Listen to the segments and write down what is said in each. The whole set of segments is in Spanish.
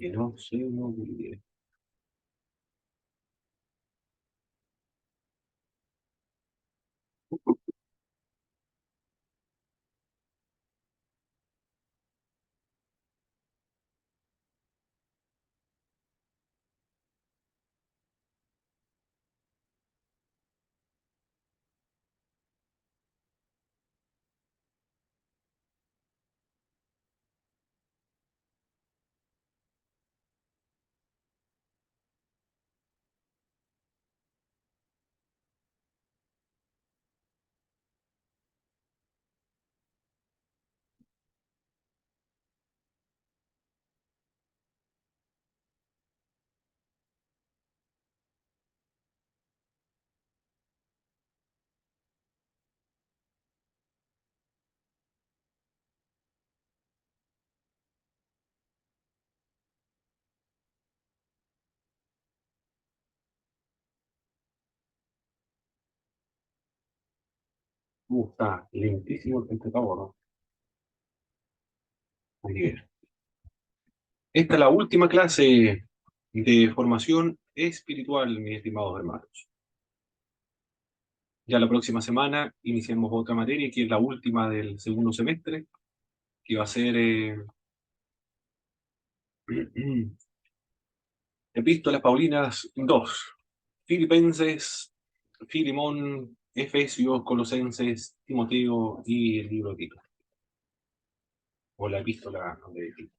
Que no se me olvide. Está lentísimo el computador, ¿no? Muy bien. Esta es la última clase de formación espiritual, mis estimados hermanos. Ya la próxima semana iniciamos otra materia, que es la última del segundo semestre, que va a ser Epístolas Paulinas 2, Filipenses, Filimón, Efesios, Colosenses, Timoteo y el libro de Tito, o la epístola de Tito.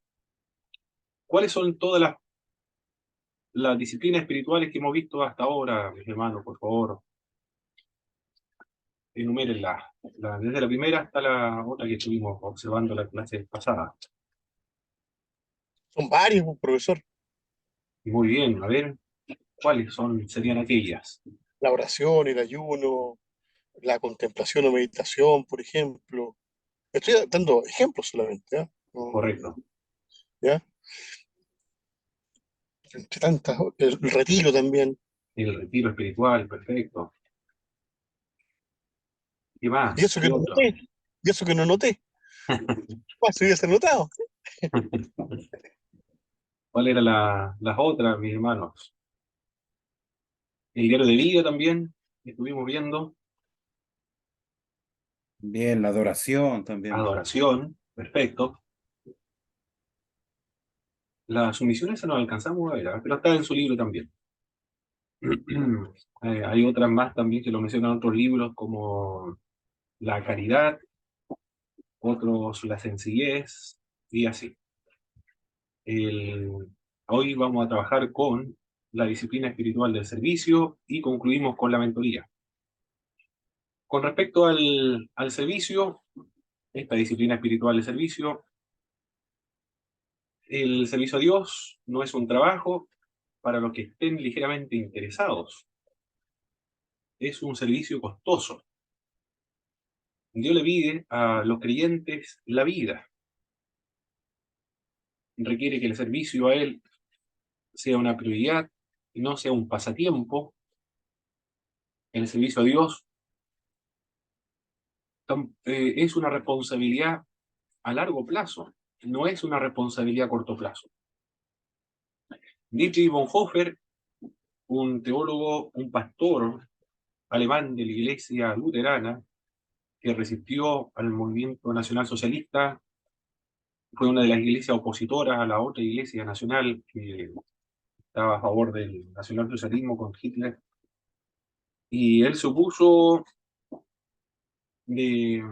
¿Cuáles son todas las disciplinas espirituales que hemos visto hasta ahora, mis hermanos? Por favor, enumérenlas. Desde la primera hasta la otra que estuvimos observando la clase pasada. Son varios, pues, profesor. Muy bien, a ver, ¿cuáles serían aquellas? La oración, el ayuno, la contemplación o meditación, por ejemplo. Estoy dando ejemplos solamente, ¿ya? Correcto. ¿Ya? Entre tantas, el retiro también. El retiro espiritual, perfecto. ¿Qué Y más? eso que ¿Qué no otro? noté, y eso que no noté. Más se hubiese notado. ¿Cuál era las otras, mis hermanos? El diario de vida también, que estuvimos viendo. Bien, la adoración también. Adoración, perfecto. La sumisión esa no la alcanzamos a ver, pero está en su libro también. Hay otras más también que lo mencionan en otros libros, como la caridad, otros la sencillez, y así. El- Hoy vamos a trabajar con la disciplina espiritual del servicio y concluimos con la mentoría. Con respecto al servicio, esta disciplina espiritual del servicio, el servicio a Dios no es un trabajo para los que estén ligeramente interesados, es un servicio costoso. Dios le pide a los creyentes la vida, requiere que el servicio a Él sea una prioridad y no sea un pasatiempo. El servicio a Dios es una responsabilidad a largo plazo, no es una responsabilidad a corto plazo. Dietrich Bonhoeffer, un teólogo, un pastor alemán de la iglesia luterana que resistió al movimiento nacional socialista, fue una de las iglesias opositoras a la otra iglesia nacional que estaba a favor del nacionalsocialismo con Hitler, y él se opuso de,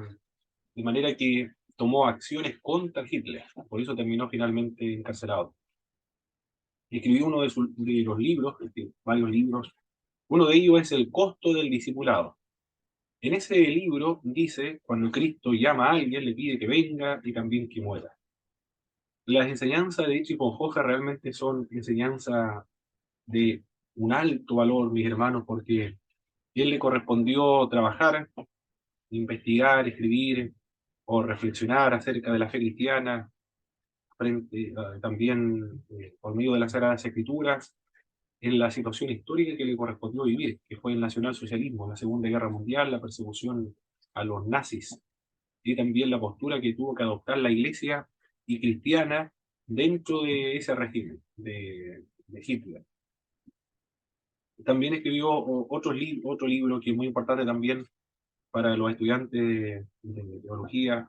de manera que tomó acciones contra Hitler, por eso terminó finalmente encarcelado. Escribió uno de los libros, varios libros, uno de ellos es El costo del discipulado. En ese libro dice, cuando Cristo llama a alguien, le pide que venga y también que muera. Las enseñanzas de Dietrich Bonhoeffer realmente son enseñanzas de un alto valor, mis hermanos, porque él le correspondió trabajar, investigar, escribir o reflexionar acerca de la fe cristiana, también por medio de las Sagradas Escrituras, en la situación histórica que le correspondió vivir, que fue el nacionalsocialismo, la Segunda Guerra Mundial, la persecución a los nazis, y también la postura que tuvo que adoptar la Iglesia y cristiana dentro de ese régimen de Hitler. También escribió otro libro que es muy importante también para los estudiantes de teología,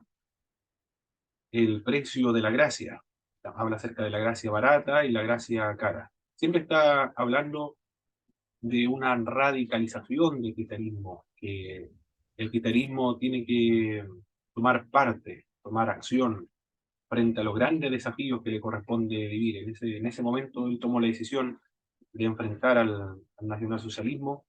El precio de la gracia. Habla acerca de la gracia barata y la gracia cara. Siempre está hablando de una radicalización del cristianismo, que el cristianismo tiene que tomar parte, tomar acción frente a los grandes desafíos que le corresponde vivir. En ese momento él tomó la decisión de enfrentar al nacionalsocialismo,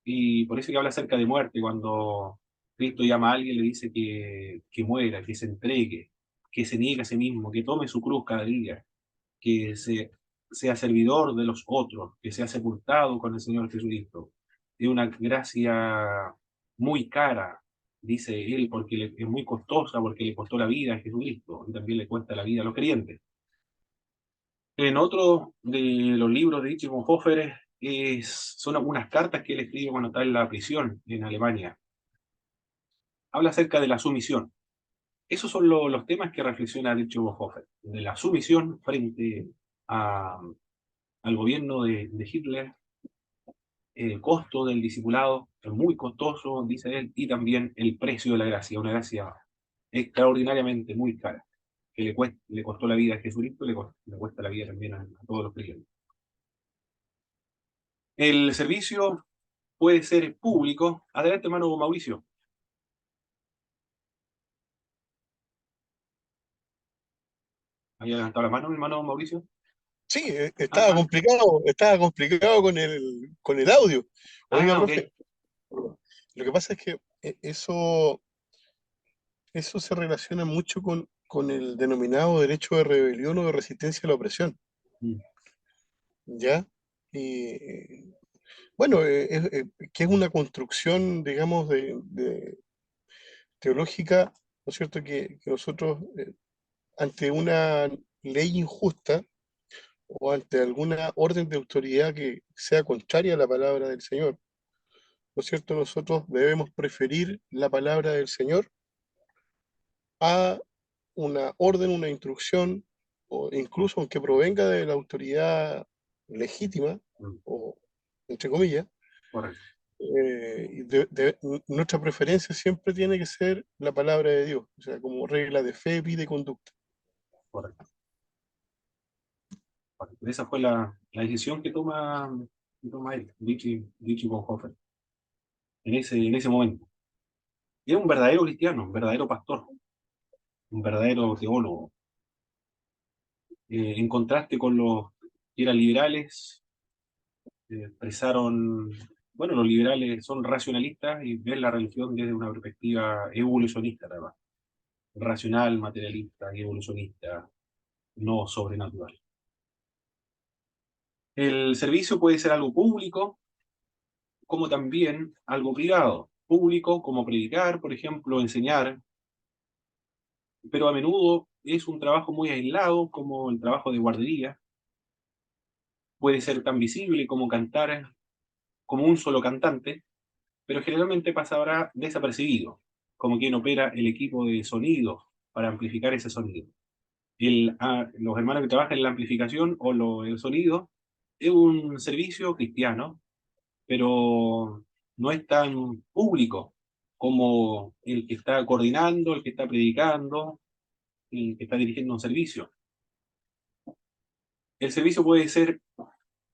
y por eso que habla acerca de muerte, cuando Cristo llama a alguien, le dice que muera, que se entregue, que se niegue a sí mismo, que tome su cruz cada día, que sea servidor de los otros, que sea sepultado con el Señor Jesucristo. Es una gracia muy cara, dice él, porque es muy costosa, porque le costó la vida a Jesucristo, y también le cuesta la vida a los creyentes. En otro de los libros de Dietrich Bonhoeffer son algunas cartas que él escribe cuando está en la prisión en Alemania. Habla acerca de la sumisión. Esos son los temas que reflexiona Dietrich Bonhoeffer, de la sumisión frente al gobierno de Hitler, el costo del discipulado, es muy costoso, dice él, y también el precio de la gracia, una gracia extraordinariamente muy cara, que le costó la vida a Jesucristo, le cuesta la vida también a todos los creyentes. El servicio puede ser público. Adelante, hermano Mauricio. ¿Había levantado la mano, hermano Mauricio? Sí, Ah, estaba complicado con el audio. Oiga, ok. profe, lo que pasa es que eso se relaciona mucho con el denominado derecho de rebelión o de resistencia a la opresión, Mm, ¿ya? Y bueno, que es una construcción, digamos, teológica, ¿no es cierto? Que nosotros, ante una ley injusta o ante alguna orden de autoridad que sea contraria a la palabra del Señor, ¿no es cierto? Nosotros debemos preferir la palabra del Señor a una orden, una instrucción, o incluso aunque provenga de la autoridad legítima, mm, o entre comillas, correcto, nuestra preferencia siempre tiene que ser la palabra de Dios, o sea, como regla de fe, vida y conducta. correcto, correcto. Esa fue la decisión que toma él, Dietrich Bonhoeffer, en ese momento. Y es un verdadero cristiano, un verdadero pastor, un verdadero teólogo. En contraste con los que eran liberales, expresaron, bueno, los liberales son racionalistas y ven la religión desde una perspectiva evolucionista, además, racional, materialista y evolucionista, no sobrenatural. El servicio puede ser algo público, como también algo privado. Público, como predicar, por ejemplo, enseñar, pero a menudo es un trabajo muy aislado, como el trabajo de guardería. Puede ser tan visible como cantar como un solo cantante, pero generalmente pasará desapercibido, como quien opera el equipo de sonido para amplificar ese sonido. Los hermanos que trabajan en la amplificación o el sonido es un servicio cristiano, pero no es tan público como el que está coordinando, el que está predicando, el que está dirigiendo un servicio. El servicio puede ser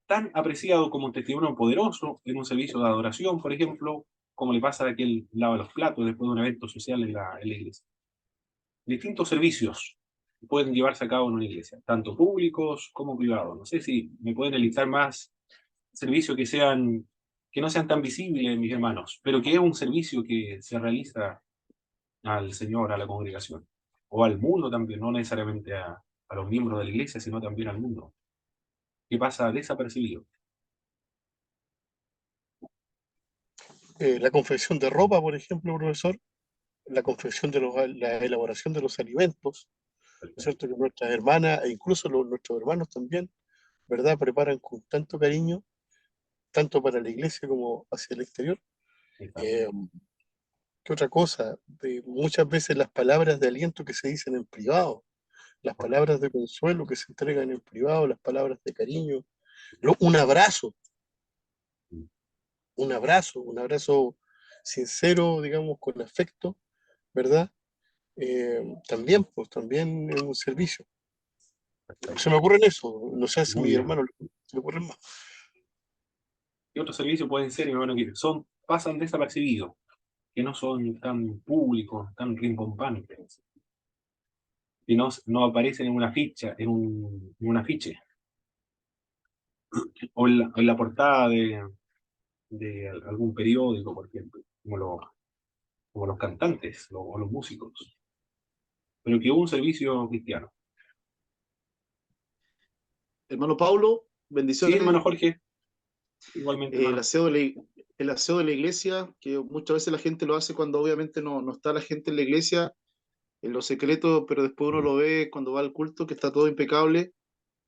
tan apreciado como un testimonio poderoso en un servicio de adoración, por ejemplo, como le pasa a aquel lava los platos después de un evento social en la iglesia. Distintos servicios pueden llevarse a cabo en una iglesia, tanto públicos como privados. No sé si me pueden enlistar más servicios que no sean tan visibles, mis hermanos, pero que es un servicio que se realiza al Señor, a la congregación, o al mundo también, no necesariamente a los miembros de la iglesia, sino también al mundo, que pasa desapercibido. La confección de ropa, por ejemplo, profesor, la confección la elaboración de los alimentos, ¿no es cierto? Que nuestras hermanas e incluso nuestros hermanos también, ¿verdad? Preparan con tanto cariño, tanto para la iglesia como hacia el exterior. Eh, ¿Qué otra cosa? Muchas veces las palabras de aliento que se dicen en privado, las palabras de consuelo que se entregan en privado, las palabras de cariño, un abrazo, un abrazo sincero, digamos, con afecto, ¿verdad? También, pues también es un servicio. Se me ocurre en eso, no sé si Muy mi bien. hermano se le ocurren más. Y otros servicios pueden ser, hermano, que pasan desapercibidos, que no son tan públicos, tan rimbombantes, que no aparecen en una ficha, en un afiche, o en la portada de algún periódico, por ejemplo, como los cantantes o los músicos, pero que hubo un servicio cristiano. Hermano Paulo, Sí, hermano bendiciones. Jorge, igualmente, El hermano. aseo el aseo de la iglesia, que muchas veces la gente lo hace cuando obviamente no está la gente en la iglesia, en lo secreto, pero después uno lo ve cuando va al culto, que está todo impecable.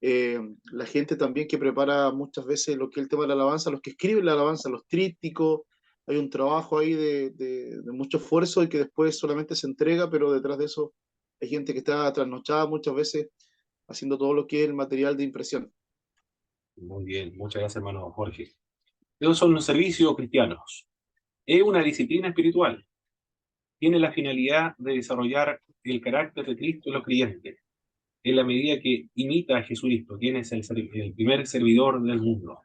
La gente también que prepara muchas veces lo que es el tema de la alabanza, los que escriben la alabanza, los trípticos, hay un trabajo ahí de mucho esfuerzo y que después solamente se entrega, pero detrás de eso hay gente que está trasnochada muchas veces haciendo todo lo que es el material de impresión. Muy bien, muchas gracias, hermano Jorge. Esos son los servicios cristianos. Es una disciplina espiritual. Tiene la finalidad de desarrollar el carácter de Cristo en los creyentes, en la medida que imita a Jesucristo, quien es el primer servidor del mundo.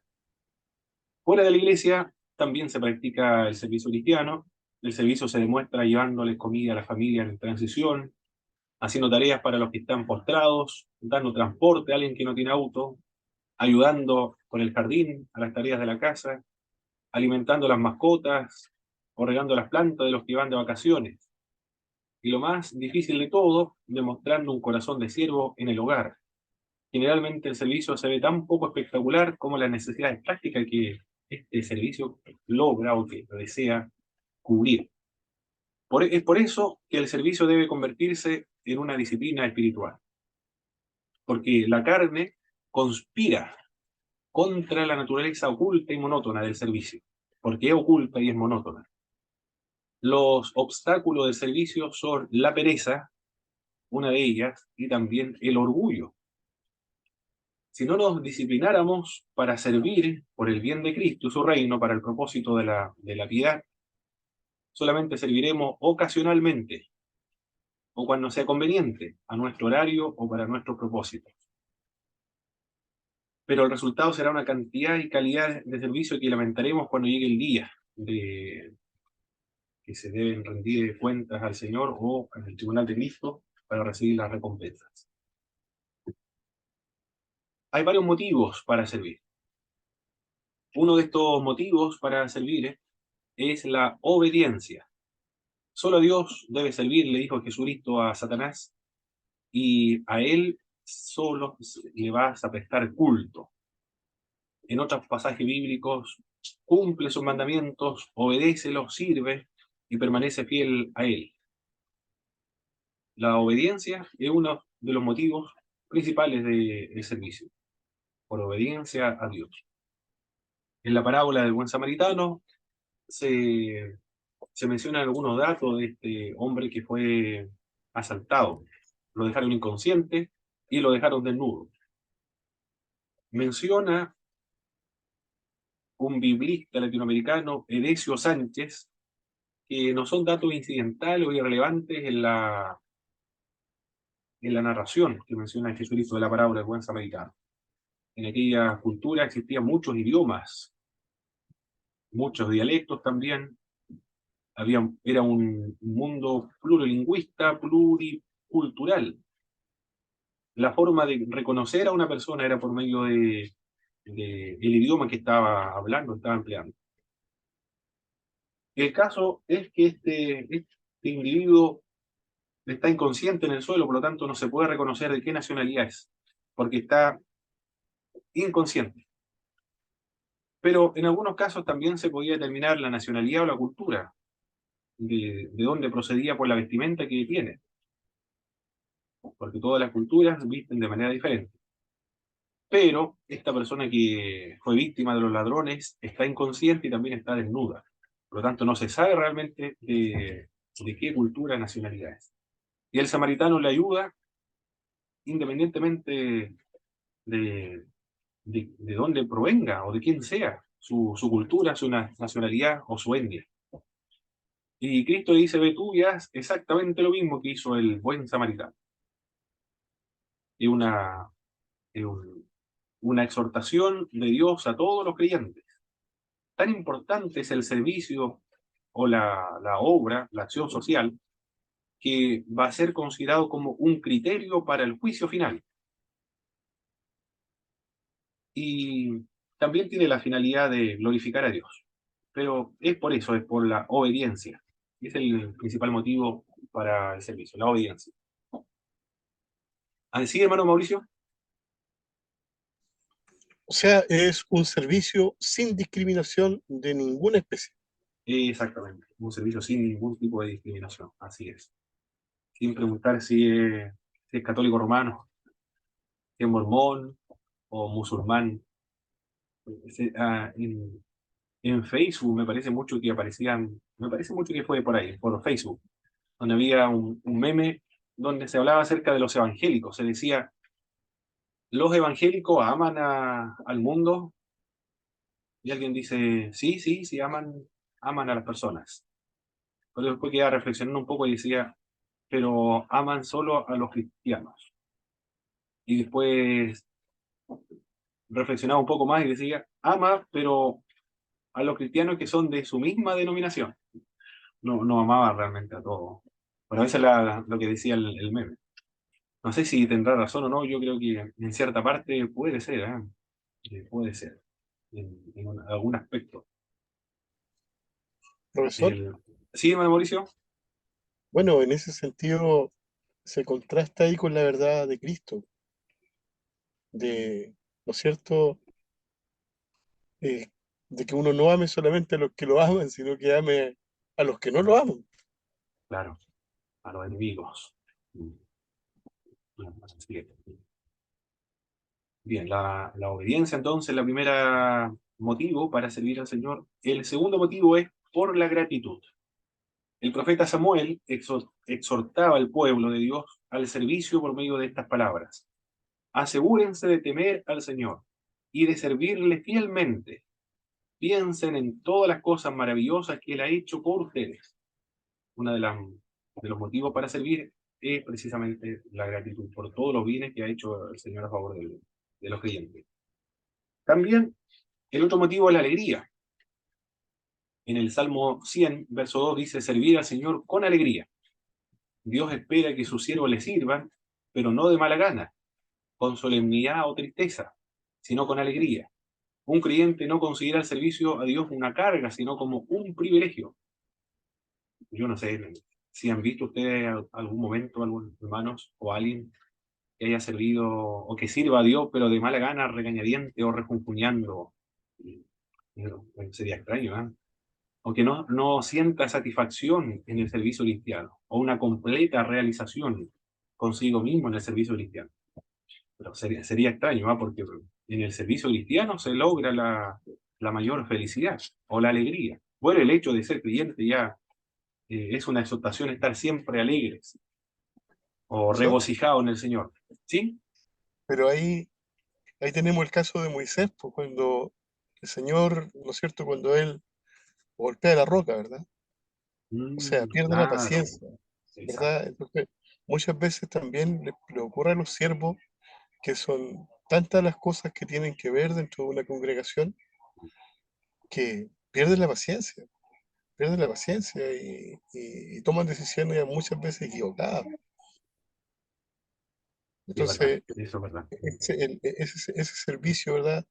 Fuera de la iglesia también se practica el servicio cristiano. El servicio se demuestra llevándoles comida a las familias en transición, haciendo tareas para los que están postrados, dando transporte a alguien que no tiene auto, ayudando con el jardín a las tareas de la casa, alimentando las mascotas o regando las plantas de los que van de vacaciones. Y lo más difícil de todo, demostrando un corazón de siervo en el hogar. Generalmente el servicio se ve tan poco espectacular como las necesidades prácticas que este servicio logra o que desea cubrir. Es por eso que el servicio debe convertirse en una disciplina espiritual, porque la carne conspira contra la naturaleza oculta y monótona del servicio, porque es oculta y es monótona. Los obstáculos del servicio son la pereza, una de ellas, y también el orgullo. Si no nos disciplináramos para servir por el bien de Cristo y su reino, para el propósito de la piedad, solamente serviremos ocasionalmente o cuando sea conveniente a nuestro horario o para nuestros propósitos. Pero el resultado será una cantidad y calidad de servicio que lamentaremos cuando llegue el día de que se deben rendir cuentas al Señor o en el tribunal de Cristo para recibir las recompensas. Hay varios motivos para servir. Uno de estos motivos para servir es la obediencia. Solo a Dios debe servir, le dijo Jesucristo a Satanás, y a él solo le vas a prestar culto. En otros pasajes bíblicos, cumple sus mandamientos, obedécelos, sirve y permanece fiel a él. La obediencia es uno de los motivos principales del servicio, por obediencia a Dios. En la parábola del buen samaritano se mencionan algunos datos de este hombre que fue asaltado. Lo dejaron inconsciente y lo dejaron desnudo. Menciona un biblista latinoamericano, Edesio Sánchez, que no son datos incidentales o irrelevantes en la narración que menciona Jesucristo de la parábola del buen samaritano. En aquella cultura existían muchos idiomas, muchos dialectos también. Era un mundo plurilingüista, pluricultural. La forma de reconocer a una persona era por medio de el idioma que estaba hablando, estaba empleando. El caso es que este individuo está inconsciente en el suelo, por lo tanto no se puede reconocer de qué nacionalidad es, porque está inconsciente. Pero en algunos casos también se podía determinar la nacionalidad o la cultura, de dónde procedía por la vestimenta que tiene, porque todas las culturas visten de manera diferente. Pero esta persona que fue víctima de los ladrones está inconsciente y también está desnuda. Por lo tanto, no se sabe realmente de qué cultura, nacionalidad es. Y el samaritano le ayuda independientemente de dónde provenga o de quién sea, su cultura, su nacionalidad o su etnia. Y Cristo dice, ve tú y haz exactamente lo mismo que hizo el buen samaritano. Y una exhortación de Dios a todos los creyentes. Tan importante es el servicio o la obra, la acción social, que va a ser considerado como un criterio para el juicio final. Y también tiene la finalidad de glorificar a Dios. Pero es por eso, es por la obediencia. Es el principal motivo para el servicio, la obediencia. ¿Así, hermano Mauricio? O sea, es un servicio sin discriminación de ninguna especie. Exactamente, un servicio sin ningún tipo de discriminación, así es. Sin preguntar si es católico romano, si es mormón o musulmán. En Facebook me parece mucho que aparecían, me parece mucho que fue por ahí, por Facebook, donde había un meme donde se hablaba acerca de los evangélicos. Se decía, los evangélicos aman al mundo, y alguien dice, sí, sí, sí, aman a las personas. Pero después quedaba reflexionando un poco y decía, pero aman solo a los cristianos. Y después reflexionaba un poco más y decía, ama, pero a los cristianos que son de su misma denominación. No amaba realmente a todos. Bueno, eso es lo que decía el meme. No sé si tendrá razón o no, yo creo que en cierta parte puede ser, ¿eh? Puede ser, en algún aspecto. Profesor, El... ¿Sí, hermano Mauricio? bueno, en ese sentido se contrasta ahí con la verdad de Cristo, de, ¿no es cierto?, Eh, de que uno no ame solamente a los que lo aman, sino que ame a los que no lo aman. Claro, a los enemigos. Así es. Bien, la obediencia entonces, la primera motivo para servir al Señor. El segundo motivo es por la gratitud. El profeta Samuel exhortaba al pueblo de Dios al servicio por medio de estas palabras. Asegúrense de temer al Señor y de servirle fielmente. Piensen en todas las cosas maravillosas que Él ha hecho por ustedes. Uno de los motivos para servir es precisamente la gratitud por todos los bienes que ha hecho el Señor a favor de los creyentes. También el otro motivo es la alegría. En el Salmo 100, verso 2 dice, servir al Señor con alegría. Dios espera que sus siervos le sirvan, pero no de mala gana, con solemnidad o tristeza, sino con alegría. Un creyente no considera el servicio a Dios una carga, sino como un privilegio. Yo no sé si han visto ustedes algún momento, algunos hermanos o alguien que haya servido o que sirva a Dios, pero de mala gana, regañadiente o refunfuñando. Sería extraño, ¿eh? Aunque no sienta satisfacción en el servicio cristiano o una completa realización consigo mismo en el servicio cristiano. Pero sería extraño, ¿eh? Porque en el servicio cristiano se logra la mayor felicidad o la alegría. Bueno, el hecho de ser creyente ya es una exhortación a estar siempre alegres o Profesor, regocijados en el Señor. ¿Sí? pero ahí tenemos el caso de Moisés, pues, cuando el Señor, ¿no es cierto?, cuando él golpea la roca, ¿verdad? O sea, pierde la Claro, paciencia, exacto. ¿verdad? Entonces, muchas veces también le ocurre a los siervos que son tantas las cosas que tienen que ver dentro de una congregación que pierden la paciencia y toman decisiones muchas veces equivocadas. Sí, es verdad, Entonces, eso es verdad. ese servicio, ¿verdad?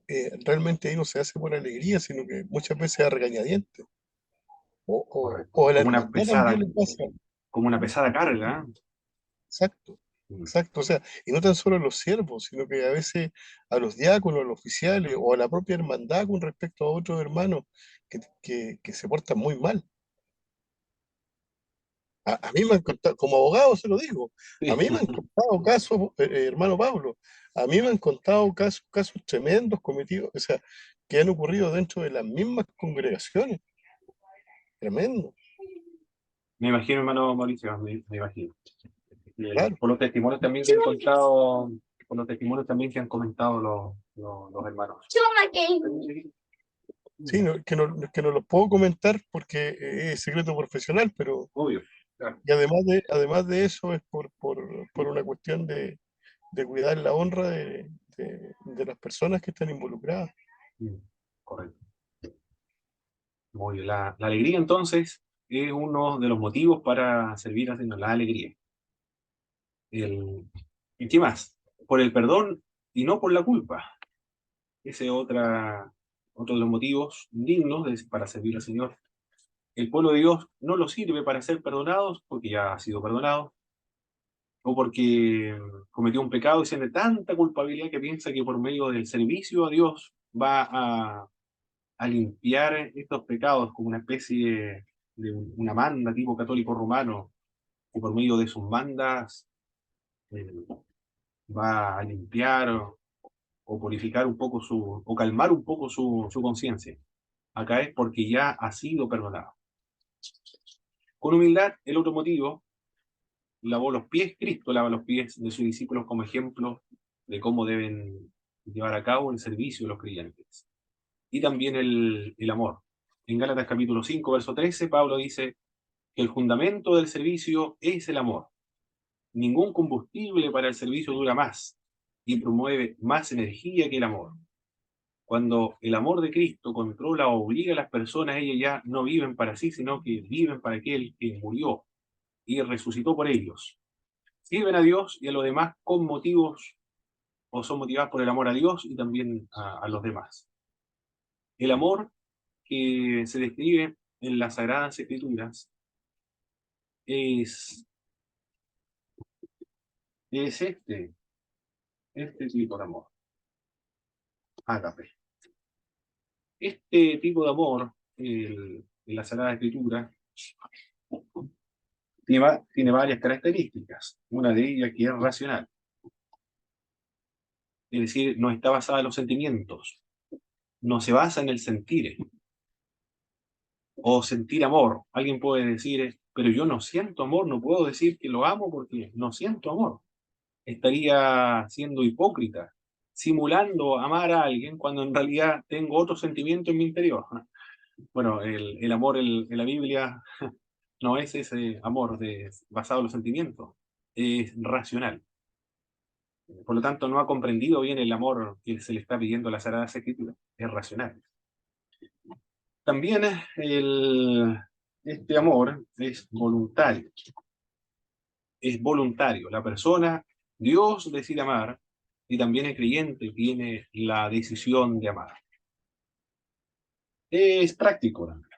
Eh, realmente ahí no se hace por alegría, sino que muchas veces a regañadientes. Correcto. O a la hermandad también le pasa. Como una pesada carga. Exacto, ¿Eh? exacto. O sea, y no tan solo a los siervos, sino que a veces a los diáconos, a los oficiales o a la propia hermandad con respecto a otros hermanos que se portan muy mal. A mí me han contado, como abogado se lo digo, a Sí. mí me han contado casos, hermano Pablo, a mí me han contado casos tremendos cometidos, o sea, que han ocurrido dentro de las mismas congregaciones, tremendo. Me imagino, hermano Mauricio, me imagino. Claro. Por los testimonios también que han contado, por los testimonios también que han comentado los hermanos. Sí, que no lo puedo comentar porque es secreto profesional, pero Obvio, claro. y además de eso es por una cuestión de cuidar la honra de las personas que están involucradas. Correcto. Muy bien. La alegría entonces es uno de los motivos para servir al Señor, la alegría. ¿Y qué más? Por el perdón y no por la culpa. Ese es otro de los motivos dignos para servir al Señor. El pueblo de Dios no lo sirve para ser perdonados porque ya ha sido perdonado, o porque cometió un pecado y siente tanta culpabilidad que piensa que por medio del servicio a Dios va a limpiar estos pecados como una especie de una manda tipo católico romano, que por medio de sus mandas eh, va a limpiar o purificar un poco o calmar un poco su conciencia. Acá es porque ya ha sido perdonado. Con humildad, el otro motivo, lavó los pies, Cristo lava los pies de sus discípulos como ejemplo de cómo deben llevar a cabo el servicio de los creyentes. Y también el amor. En Gálatas capítulo 5, verso 13, Pablo dice que el fundamento del servicio es el amor. Ningún combustible para el servicio dura más y promueve más energía que el amor. Cuando el amor de Cristo controla o obliga a las personas, ellas ya no viven para sí, sino que viven para aquel que murió y resucitó por ellos. Sirven a Dios y a los demás con motivos o son motivadas por el amor a Dios y también a los demás. El amor que se describe en las Sagradas Escrituras es este tipo de amor, ágape. Este tipo de amor, en la Sagrada Escritura, tiene varias características. Una de ellas que es racional. Es decir, no está basada en los sentimientos. No se basa en el sentir. O sentir amor. Alguien puede decir, pero yo no siento amor, no puedo decir que lo amo porque no siento amor. Estaría siendo hipócrita, simulando amar a alguien cuando en realidad tengo otro sentimiento en mi interior. Bueno, el amor en la Biblia no es ese amor basado en los sentimientos, es racional. Por lo tanto, no ha comprendido bien el amor que se le está pidiendo a la Sagrada Escritura, es racional. También este amor es voluntario. Es voluntario. La persona, Dios decide amar, y también el creyente tiene la decisión de amar. Es práctico también.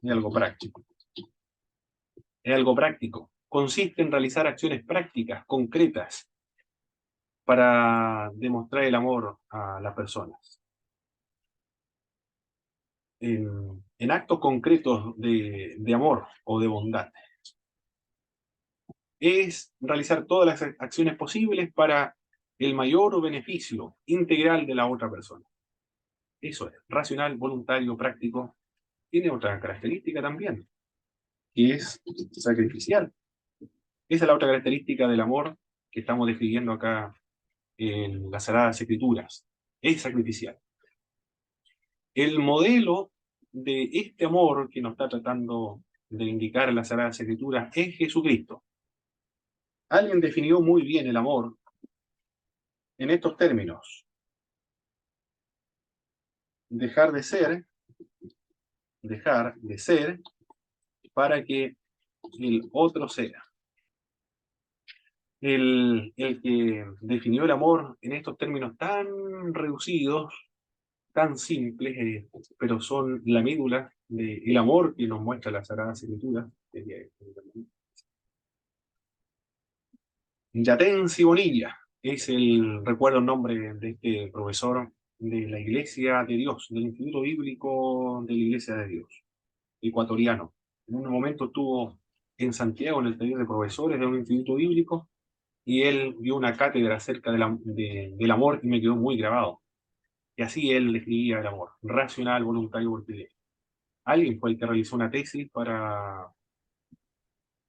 Es algo práctico. Es algo práctico. Consiste en realizar acciones prácticas, concretas, para demostrar el amor a las personas. En actos concretos de amor o de bondad. Es realizar todas las acciones posibles para el mayor beneficio integral de la otra persona. Eso es, racional, voluntario, práctico. Tiene otra característica también, que es sacrificial. Esa es la otra característica del amor que estamos describiendo acá en las Sagradas Escrituras. Es sacrificial. El modelo de este amor que nos está tratando de indicar en las Sagradas Escrituras es Jesucristo. Alguien definió muy bien el amor en estos términos. Dejar de ser para que el otro sea. El que definió el amor en estos términos tan reducidos, tan simples, pero son la médula del amor que nos muestra la Sagrada Escritura. Yatensi Bonilla recuerdo el nombre de este profesor de la Iglesia de Dios, del Instituto Bíblico de la Iglesia de Dios, ecuatoriano. En un momento estuvo en Santiago en el taller de profesores de un instituto bíblico y él dio una cátedra acerca del amor y me quedó muy grabado. Y así él describía el amor, racional, voluntario, voluntario. Alguien fue el que realizó una tesis para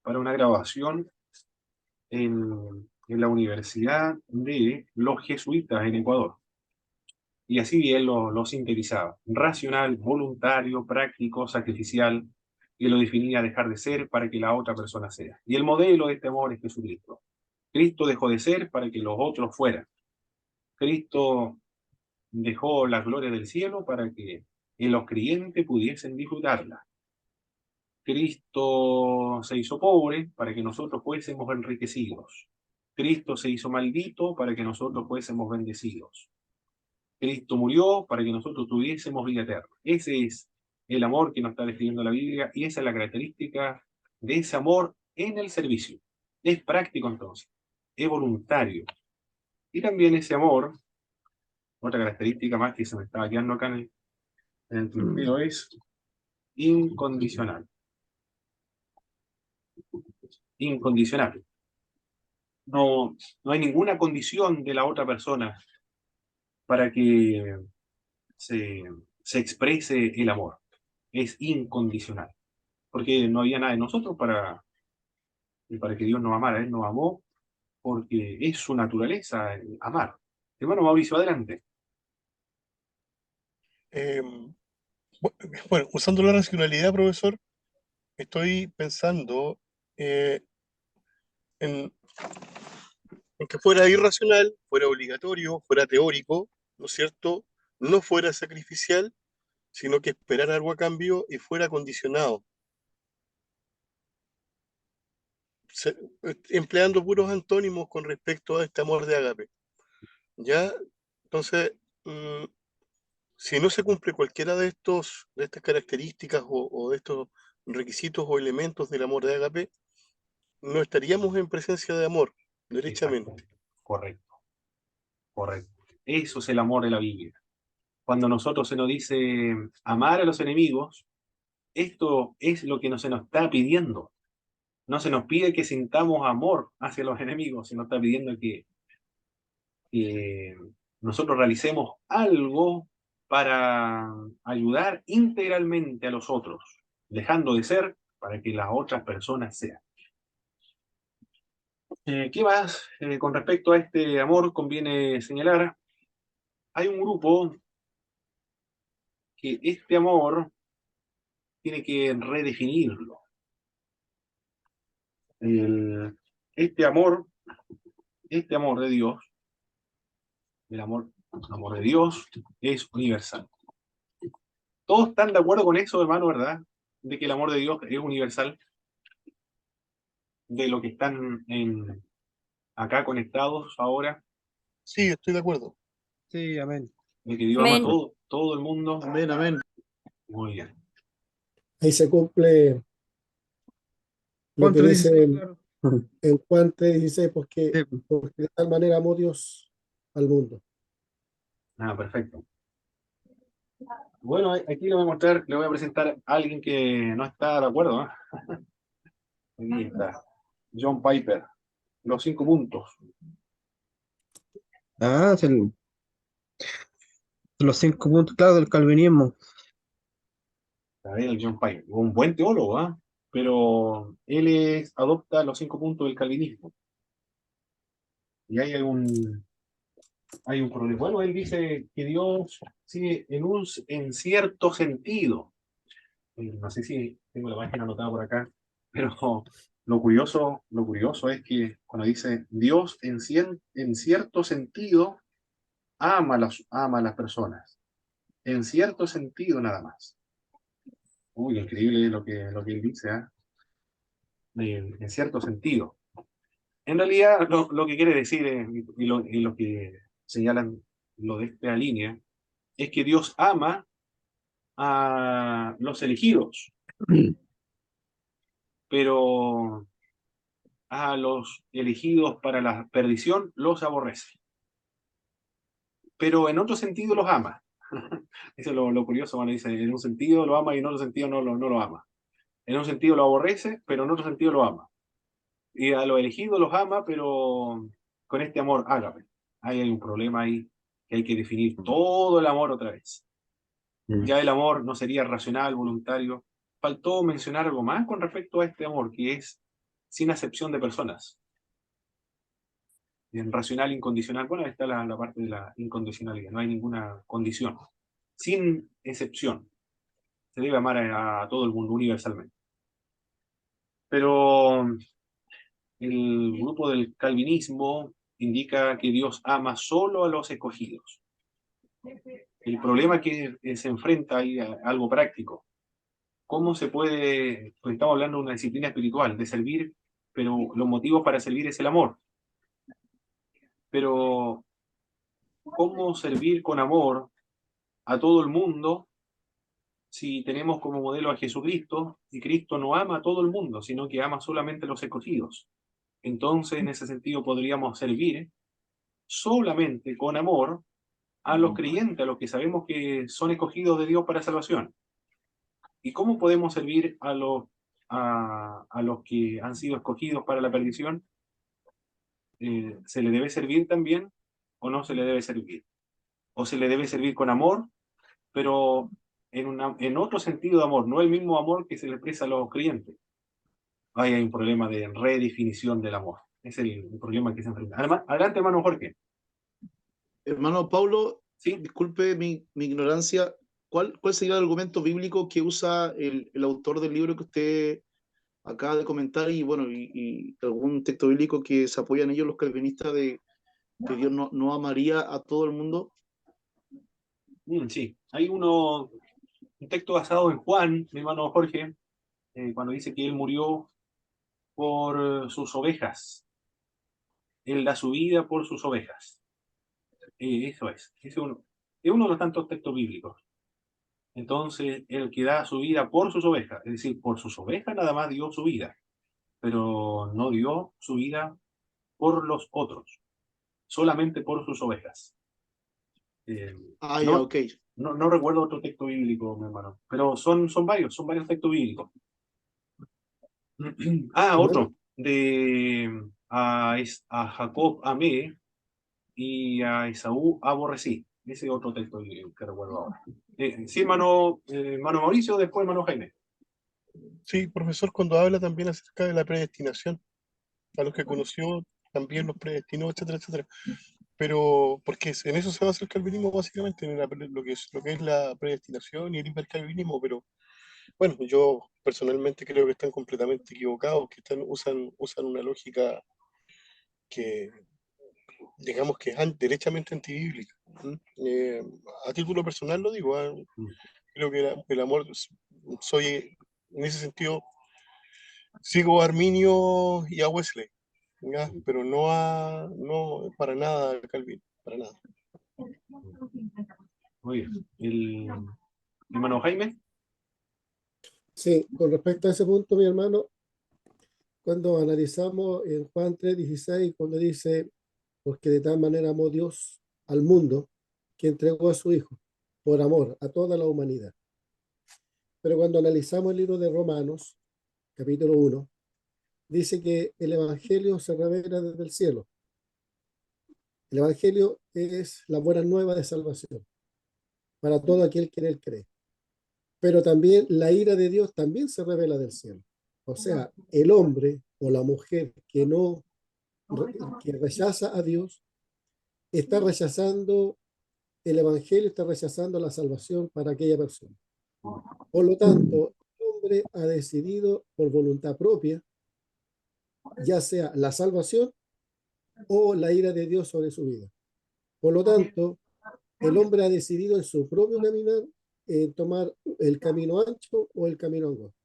una grabación en la Universidad de los Jesuitas en Ecuador. Y así él lo sintetizaba: racional, voluntario, práctico, sacrificial, y lo definía dejar de ser para que la otra persona sea. Y el modelo de este amor es Jesucristo. Cristo dejó de ser para que los otros fueran. Cristo dejó la gloria del cielo para que los creyentes pudiesen disfrutarla. Cristo se hizo pobre para que nosotros fuésemos enriquecidos. Cristo se hizo maldito para que nosotros fuésemos bendecidos. Cristo murió para que nosotros tuviésemos vida eterna. Ese es el amor que nos está describiendo la Biblia, y esa es la característica de ese amor en el servicio. Es práctico entonces, es voluntario. Y también ese amor, otra característica más que se me estaba quedando acá en el tintero, es incondicional. Incondicional. No hay ninguna condición de la otra persona para que se exprese el amor. Es incondicional. Porque no había nada en nosotros para que Dios nos amara. Él nos amó porque es su naturaleza amar. Hermano Mauricio, adelante. Em, bueno, usando la racionalidad, profesor, estoy pensando eh, en, en que fuera irracional, fuera obligatorio, fuera teórico, ¿no es cierto? No fuera sacrificial, sino que esperara algo a cambio y fuera condicionado, Se- empleando puros antónimos con respecto a este amor de ágape. ¿Ya? Entonces, mm, si no se cumple cualquiera de estas características o de estos requisitos o elementos del amor de ágape, no estaríamos en presencia de amor, Exacto. derechamente. Correcto. Correcto. Eso es el amor de la Biblia. Cuando nosotros se nos dice amar a los enemigos, esto es lo que no se nos está pidiendo. No se nos pide que sintamos amor hacia los enemigos, se nos está pidiendo que nosotros realicemos algo para ayudar integralmente a los otros, dejando de ser para que las otras personas sean. ¿Qué más? Con respecto a este amor, conviene señalar, hay un grupo que este amor tiene que redefinirlo. El- este amor, este amor de Dios, el amor de Dios es universal. Todos están de acuerdo con eso, hermano, ¿verdad? De que el amor de Dios es universal, de lo que están acá conectados ahora, Sí, estoy de acuerdo. Sí, amén. de que Dios ama a Amén. todo el mundo. Amén, amén. Muy bien. Ahí se cumple lo Juan que dice 3:16, claro. en Juan 3:16, Sí, porque de tal manera amó Dios al mundo. Ah, perfecto. Bueno, aquí le voy a mostrar, le voy a presentar a alguien que no está de acuerdo, ¿eh? Aquí está, John Piper, los 5 puntos. es los 5 puntos, claro, del calvinismo. A ver, el John Piper, un buen teólogo, ¿ah? Pero él adopta los 5 puntos del calvinismo. Y ahí hay un problema. Bueno, él dice que Dios, sí, en cierto sentido, no sé si tengo la página anotada por acá, pero lo curioso es que cuando dice Dios en cierto sentido ama a las personas, en cierto sentido nada más. Uy, increíble lo que él dice, ¿ah? En cierto sentido. En realidad, lo que quiere decir, y lo que señalan lo de esta línea, es que Dios ama a los elegidos, pero a los elegidos para la perdición los aborrece. Pero en otro sentido los ama. Eso es lo curioso cuando dice, en un sentido lo ama y en otro sentido no lo ama. En un sentido lo aborrece, pero en otro sentido lo ama. Y a los elegidos los ama, pero con este amor ágape. Ahí hay un problema ahí, que hay que definir todo el amor otra vez. Ya el amor no sería racional, voluntario. Faltó mencionar algo más con respecto a este amor, que es sin acepción de personas. En racional, incondicional, bueno, ahí está la parte de la incondicionalidad, no hay ninguna condición, sin excepción. Se debe amar a todo el mundo universalmente. Pero el grupo del calvinismo indica que Dios ama solo a los escogidos. El problema que se enfrenta ahí a algo práctico. ¿Cómo se puede, pues estamos hablando de una disciplina espiritual, de servir, pero los motivos para servir es el amor? Pero, ¿cómo servir con amor a todo el mundo si tenemos como modelo a Jesucristo y Cristo no ama a todo el mundo, sino que ama solamente a los escogidos? Entonces, en ese sentido, podríamos servir solamente con amor a los creyentes, a los que sabemos que son escogidos de Dios para salvación. ¿Y cómo podemos servir a los que han sido escogidos para la perdición? ¿Se le debe servir también o no se le debe servir? ¿O se le debe servir con amor, pero en otro sentido de amor, no el mismo amor que se le expresa a los creyentes? Ahí hay un problema de redefinición del amor. Es el problema que se enfrenta. Además, adelante, hermano Jorge. Hermano Paulo, Sí, disculpe mi ignorancia, ¿cuál sería el argumento bíblico que usa el autor del libro que usted acaba de comentar y bueno, y algún texto bíblico que se apoyan ellos los calvinistas de que Dios no amaría a todo el mundo? sí. Hay un texto basado en Juan, mi hermano Jorge, cuando dice que él murió por sus ovejas. Él da su vida por sus ovejas. Eso es uno de los tantos textos bíblicos. Entonces, el que da su vida por sus ovejas, es decir, por sus ovejas nada más dio su vida, pero no dio su vida por los otros, solamente por sus ovejas. Eh, Ah, ya, no, ok. no recuerdo otro texto bíblico, mi hermano, pero son varios textos bíblicos. Hermano, Otro, a Jacob amé y a Esaú aborrecí. Ese es otro texto que recuerdo ahora. Sí, hermano Mauricio, después hermano Jaime. Sí, profesor, cuando habla también acerca de la predestinación, a los que conoció también los predestinó, etcétera, etcétera. Pero, porque en eso se basa el calvinismo básicamente, en lo que es la predestinación y el hipercalvinismo, pero bueno, yo personalmente creo que están completamente equivocados, que usan una lógica que, digamos que es derechamente antibíblica. ¿Mm? A título personal lo digo, Mm. creo que el amor, soy, en ese sentido, sigo a Arminio y a Wesley, ¿ya? Pero no para nada a Calvin, para nada. Muy bien. El hermano Jaime. sí, con respecto a ese punto, mi hermano, cuando analizamos en Juan 3:16, cuando dice, porque de tal manera amó Dios al mundo, que entregó a su Hijo, por amor a toda la humanidad. Pero cuando analizamos el libro de Romanos, capítulo 1, dice que el Evangelio se revela desde el cielo. El Evangelio es la buena nueva de salvación para todo aquel que en él cree. Pero también la ira de Dios también se revela del cielo. O sea, el hombre o la mujer que rechaza a Dios está rechazando el Evangelio, está rechazando la salvación para aquella persona. Por lo tanto, el hombre ha decidido por voluntad propia, ya sea la salvación o la ira de Dios sobre su vida. Por lo tanto, el hombre ha decidido en su propio caminar tomar el camino ancho o el camino angosto.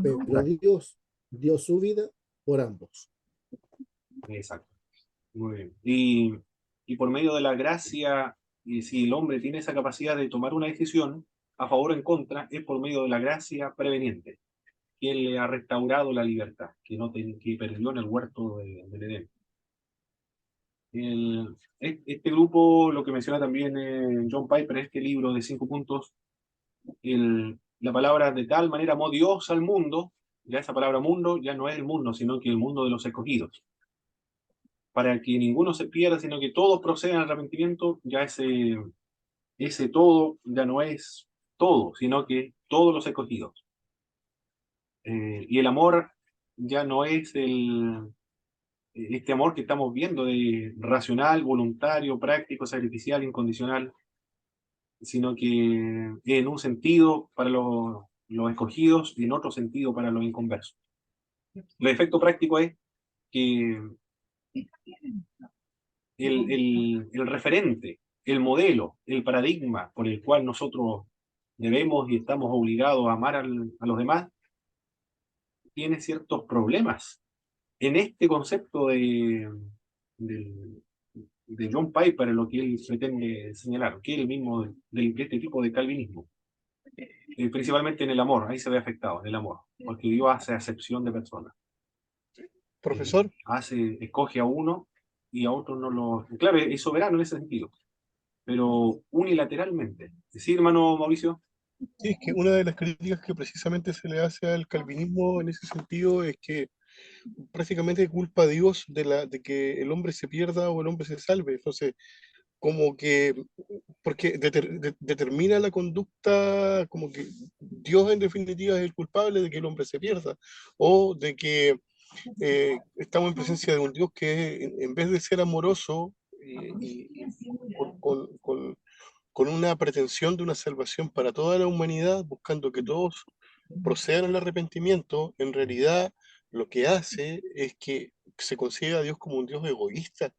Pero Dios dio su vida por ambos. Exacto. Muy bien. Y por medio de la gracia, y si el hombre tiene esa capacidad de tomar una decisión a favor o en contra, es por medio de la gracia preveniente, que él le ha restaurado la libertad, que perdió en el huerto del Edén. Este grupo, lo que menciona también John Piper, este libro de 5 puntos, la palabra de tal manera amó Dios al mundo, ya esa palabra mundo ya no es el mundo, sino que el mundo de los escogidos. Para que ninguno se pierda, sino que todos procedan al arrepentimiento, ya ese todo ya no es todo, sino que todos los escogidos. Y el amor ya no es este amor que estamos viendo de racional, voluntario, práctico, sacrificial, incondicional, sino que en un sentido para los escogidos y en otro sentido para los inconversos. El efecto práctico es que el referente, el modelo, el paradigma por el cual nosotros debemos y estamos obligados a amar a los demás, tiene ciertos problemas. En este concepto de, de John Piper, lo que él pretende señalar, que es el mismo de este tipo de calvinismo, principalmente en el amor, ahí se ve afectado, en el amor, porque Dios hace acepción de personas. Profesor, Escoge a uno y a otro no lo... Claro, es soberano en ese sentido, pero unilateralmente. ¿Sí, hermano Mauricio? sí, es que una de las críticas que precisamente se le hace al calvinismo en ese sentido es que prácticamente culpa a Dios de que el hombre se pierda o el hombre se salve. Entonces, como que, porque determina la conducta, como que Dios en definitiva es el culpable de que el hombre se pierda, o de que estamos en presencia de un Dios que en vez de ser amoroso y con una pretensión de una salvación para toda la humanidad, buscando que todos procedan al arrepentimiento, en realidad lo que hace es que se considera a Dios como un Dios egoísta.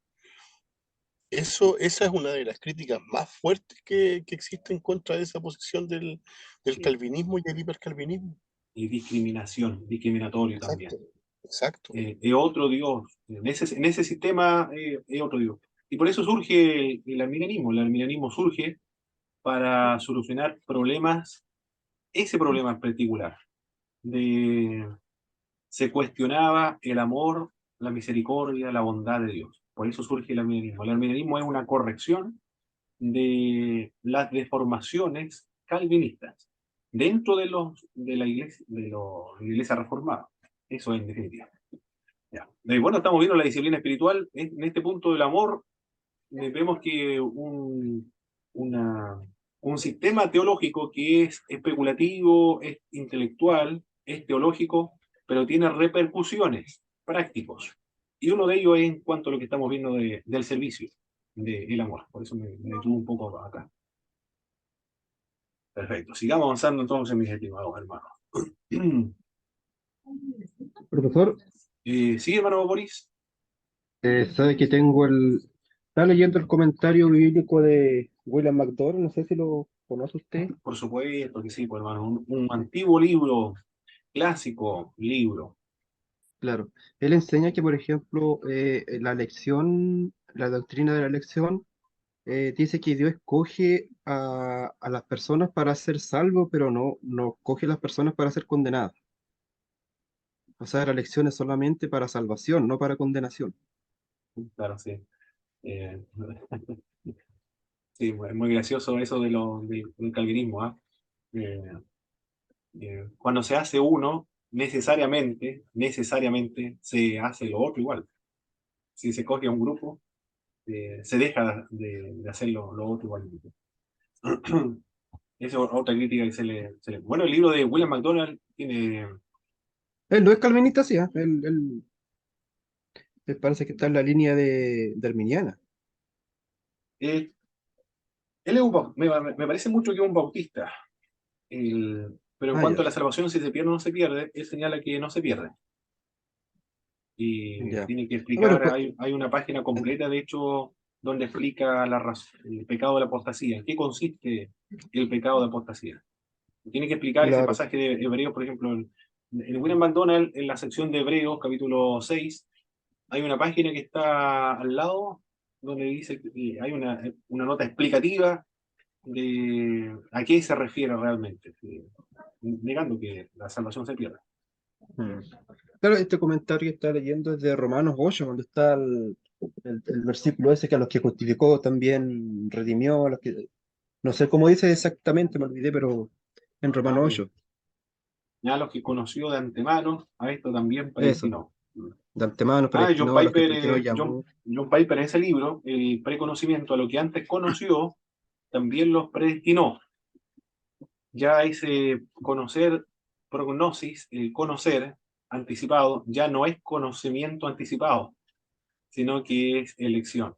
Esa es una de las críticas más fuertes que existen contra esa posición del Sí. calvinismo y el hipercalvinismo. Y discriminatorio Exacto, también. exacto. Es otro Dios, en ese sistema es otro Dios. Y por eso surge el arminianismo. El arminianismo surge para solucionar problemas, ese problema en particular, de se cuestionaba el amor, la misericordia, la bondad de Dios. Por eso surge el arminianismo. El arminianismo es una corrección de las deformaciones calvinistas dentro de la iglesia reformada. Eso es en definitiva. Ya. Bueno, estamos viendo la disciplina espiritual. En este punto del amor, vemos que un sistema teológico que es especulativo, es intelectual, es teológico, pero tiene repercusiones prácticos. Y uno de ellos es en cuanto a lo que estamos viendo del servicio, del amor. Por eso me detuve un poco acá. Perfecto. Sigamos avanzando entonces, mis estimados hermanos. Profesor, ¿Sí, hermano Boris? sabe que tengo Está leyendo el comentario bíblico de William McDowell, no sé si lo conoce usted. Por supuesto que sí, pues, hermano. Un antiguo libro, clásico libro. Claro, él enseña que, por ejemplo, la doctrina de la elección, dice que Dios escoge a las personas para ser salvos, pero no escoge a las personas para ser condenadas. O sea, la elección es solamente para salvación, no para condenación. Claro, sí. Eh, sí, es muy gracioso eso del calvinismo, ¿ah? Eh, Cuando se hace uno, necesariamente se hace lo otro igual. Si se coge a un grupo, se deja de hacer lo otro igual. Esa es otra crítica que Bueno, el libro de William McDonald tiene... Él no es calvinista, sí, ¿eh? Él parece que está en la línea de arminiana. eh, él es me parece mucho que es un bautista. Pero en Ah, cuanto ya, a la salvación, si se pierde o no se pierde, él señala que no se pierde. Y ya. tiene que Ah, bueno, explicar, hay una página completa, de hecho, donde explica el pecado de la apostasía. ¿En qué consiste el pecado de apostasía? Tiene que explicar ese claro. pasaje de Hebreos, por ejemplo, en William McDonald, en la sección de Hebreos, capítulo 6, hay una página que está al lado donde dice que hay una nota explicativa de a qué se refiere realmente, negando que la salvación se pierda. Mm. Claro, este comentario que está leyendo es de Romanos 8, donde está el versículo ese que a los que justificó también redimió, no sé cómo dice exactamente, me olvidé, pero en Ah, Romanos bien. 8, Ya los que conoció de antemano, a esto también eso, predestinó. de antemano John predestinó a los que Piper, predestinó llamó. John Piper en ese libro, el preconocimiento a lo que antes conoció, también los predestinó. Ya ese conocer, prognosis, el conocer anticipado, ya no es conocimiento anticipado, sino que es elección.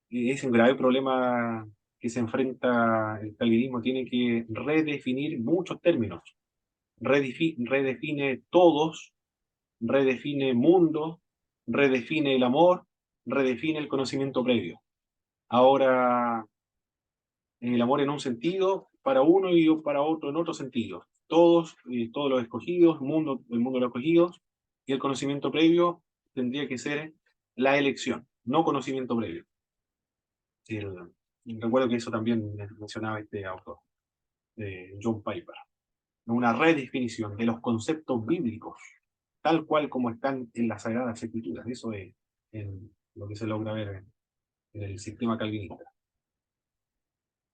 Y es un grave problema que se enfrenta el calvinismo, tiene que redefinir muchos términos. Redefine todos, redefine mundo, redefine el amor, redefine el conocimiento previo. Ahora, el amor en un sentido para uno y para otro en otro sentido. Todos los escogidos, el mundo de los escogidos, y el conocimiento previo tendría que ser la elección, no conocimiento previo. Recuerdo que eso también mencionaba este autor, John Piper. Una redefinición de los conceptos bíblicos, tal cual como están en las Sagradas Escrituras. Eso es lo que se logra ver en el sistema calvinista.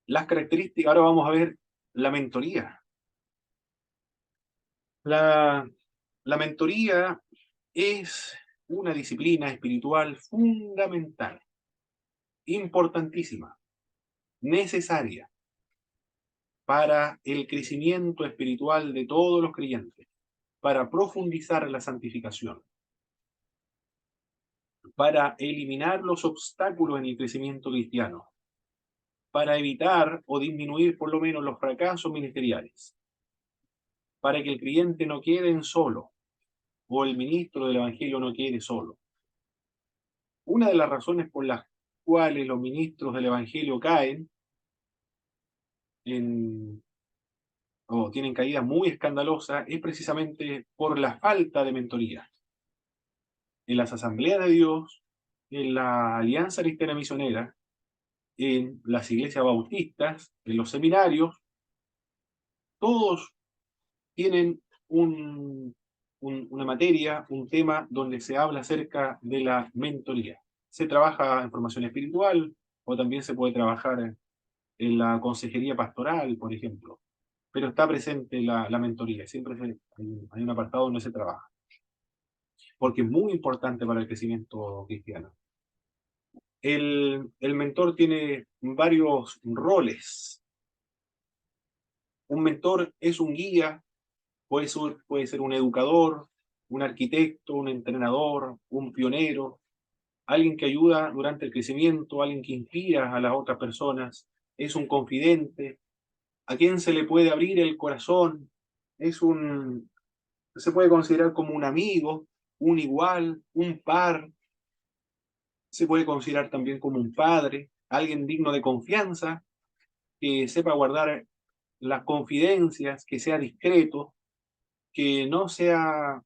Las características, ahora vamos a ver la mentoría. La mentoría es una disciplina espiritual fundamental, importantísima, necesaria para el crecimiento espiritual de todos los creyentes, para profundizar la santificación, para eliminar los obstáculos en el crecimiento cristiano, para evitar o disminuir por lo menos los fracasos ministeriales, para que el creyente no quede solo, o el ministro del Evangelio no quede solo. Una de las razones por las cuales los ministros del Evangelio caen o tienen caídas muy escandalosas es precisamente por la falta de mentoría. En las asambleas de Dios, en la Alianza Cristiana Misionera, en las iglesias bautistas, en los seminarios, todos tienen una materia, un tema donde se habla acerca de la mentoría. Se trabaja en formación espiritual o también se puede trabajar en la consejería pastoral, por ejemplo. Pero está presente la mentoría, siempre hay un apartado donde se trabaja. Porque es muy importante para el crecimiento cristiano. El mentor tiene varios roles. Un mentor es un guía, puede ser un educador, un arquitecto, un entrenador, un pionero, alguien que ayuda durante el crecimiento, alguien que inspira a las otras personas, es un confidente, a quien se le puede abrir el corazón, se puede considerar como un amigo, un igual, un par, se puede considerar también como un padre, alguien digno de confianza, que sepa guardar las confidencias, que sea discreto, que no sea,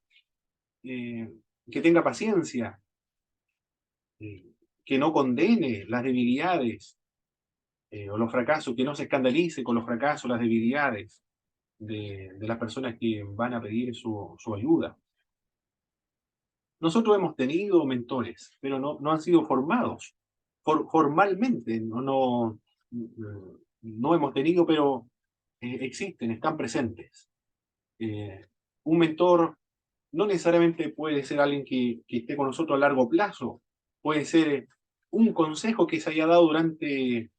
que tenga paciencia, que no condene las debilidades o los fracasos, que no se escandalice con los fracasos, las debilidades de las personas que van a pedir su ayuda. Nosotros hemos tenido mentores, pero no han sido formados formalmente, no hemos tenido, pero existen, están presentes. Un mentor no necesariamente puede ser alguien que esté con nosotros a largo plazo, puede ser un consejo que se haya dado durante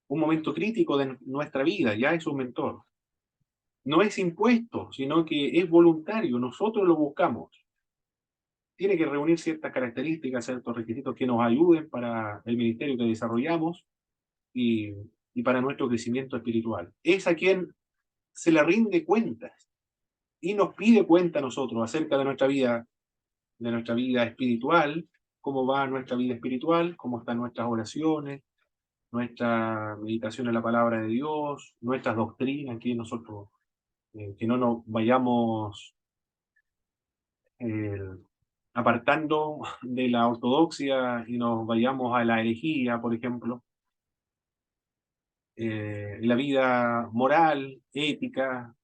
un momento crítico de nuestra vida, ya es un mentor. No es impuesto, sino que es voluntario, nosotros lo buscamos. Tiene que reunir ciertas características, ciertos requisitos que nos ayuden para el ministerio que desarrollamos y, y para nuestro crecimiento espiritual. Es a quien se le rinde cuentas y nos pide cuenta a nosotros acerca de nuestra vida espiritual, cómo va nuestra vida espiritual, cómo están nuestras oraciones, nuestra meditación en la palabra de Dios, nuestras doctrinas, que nosotros, que no nos vayamos eh, apartando de la ortodoxia y nos vayamos a la herejía, por ejemplo. La vida moral, ética,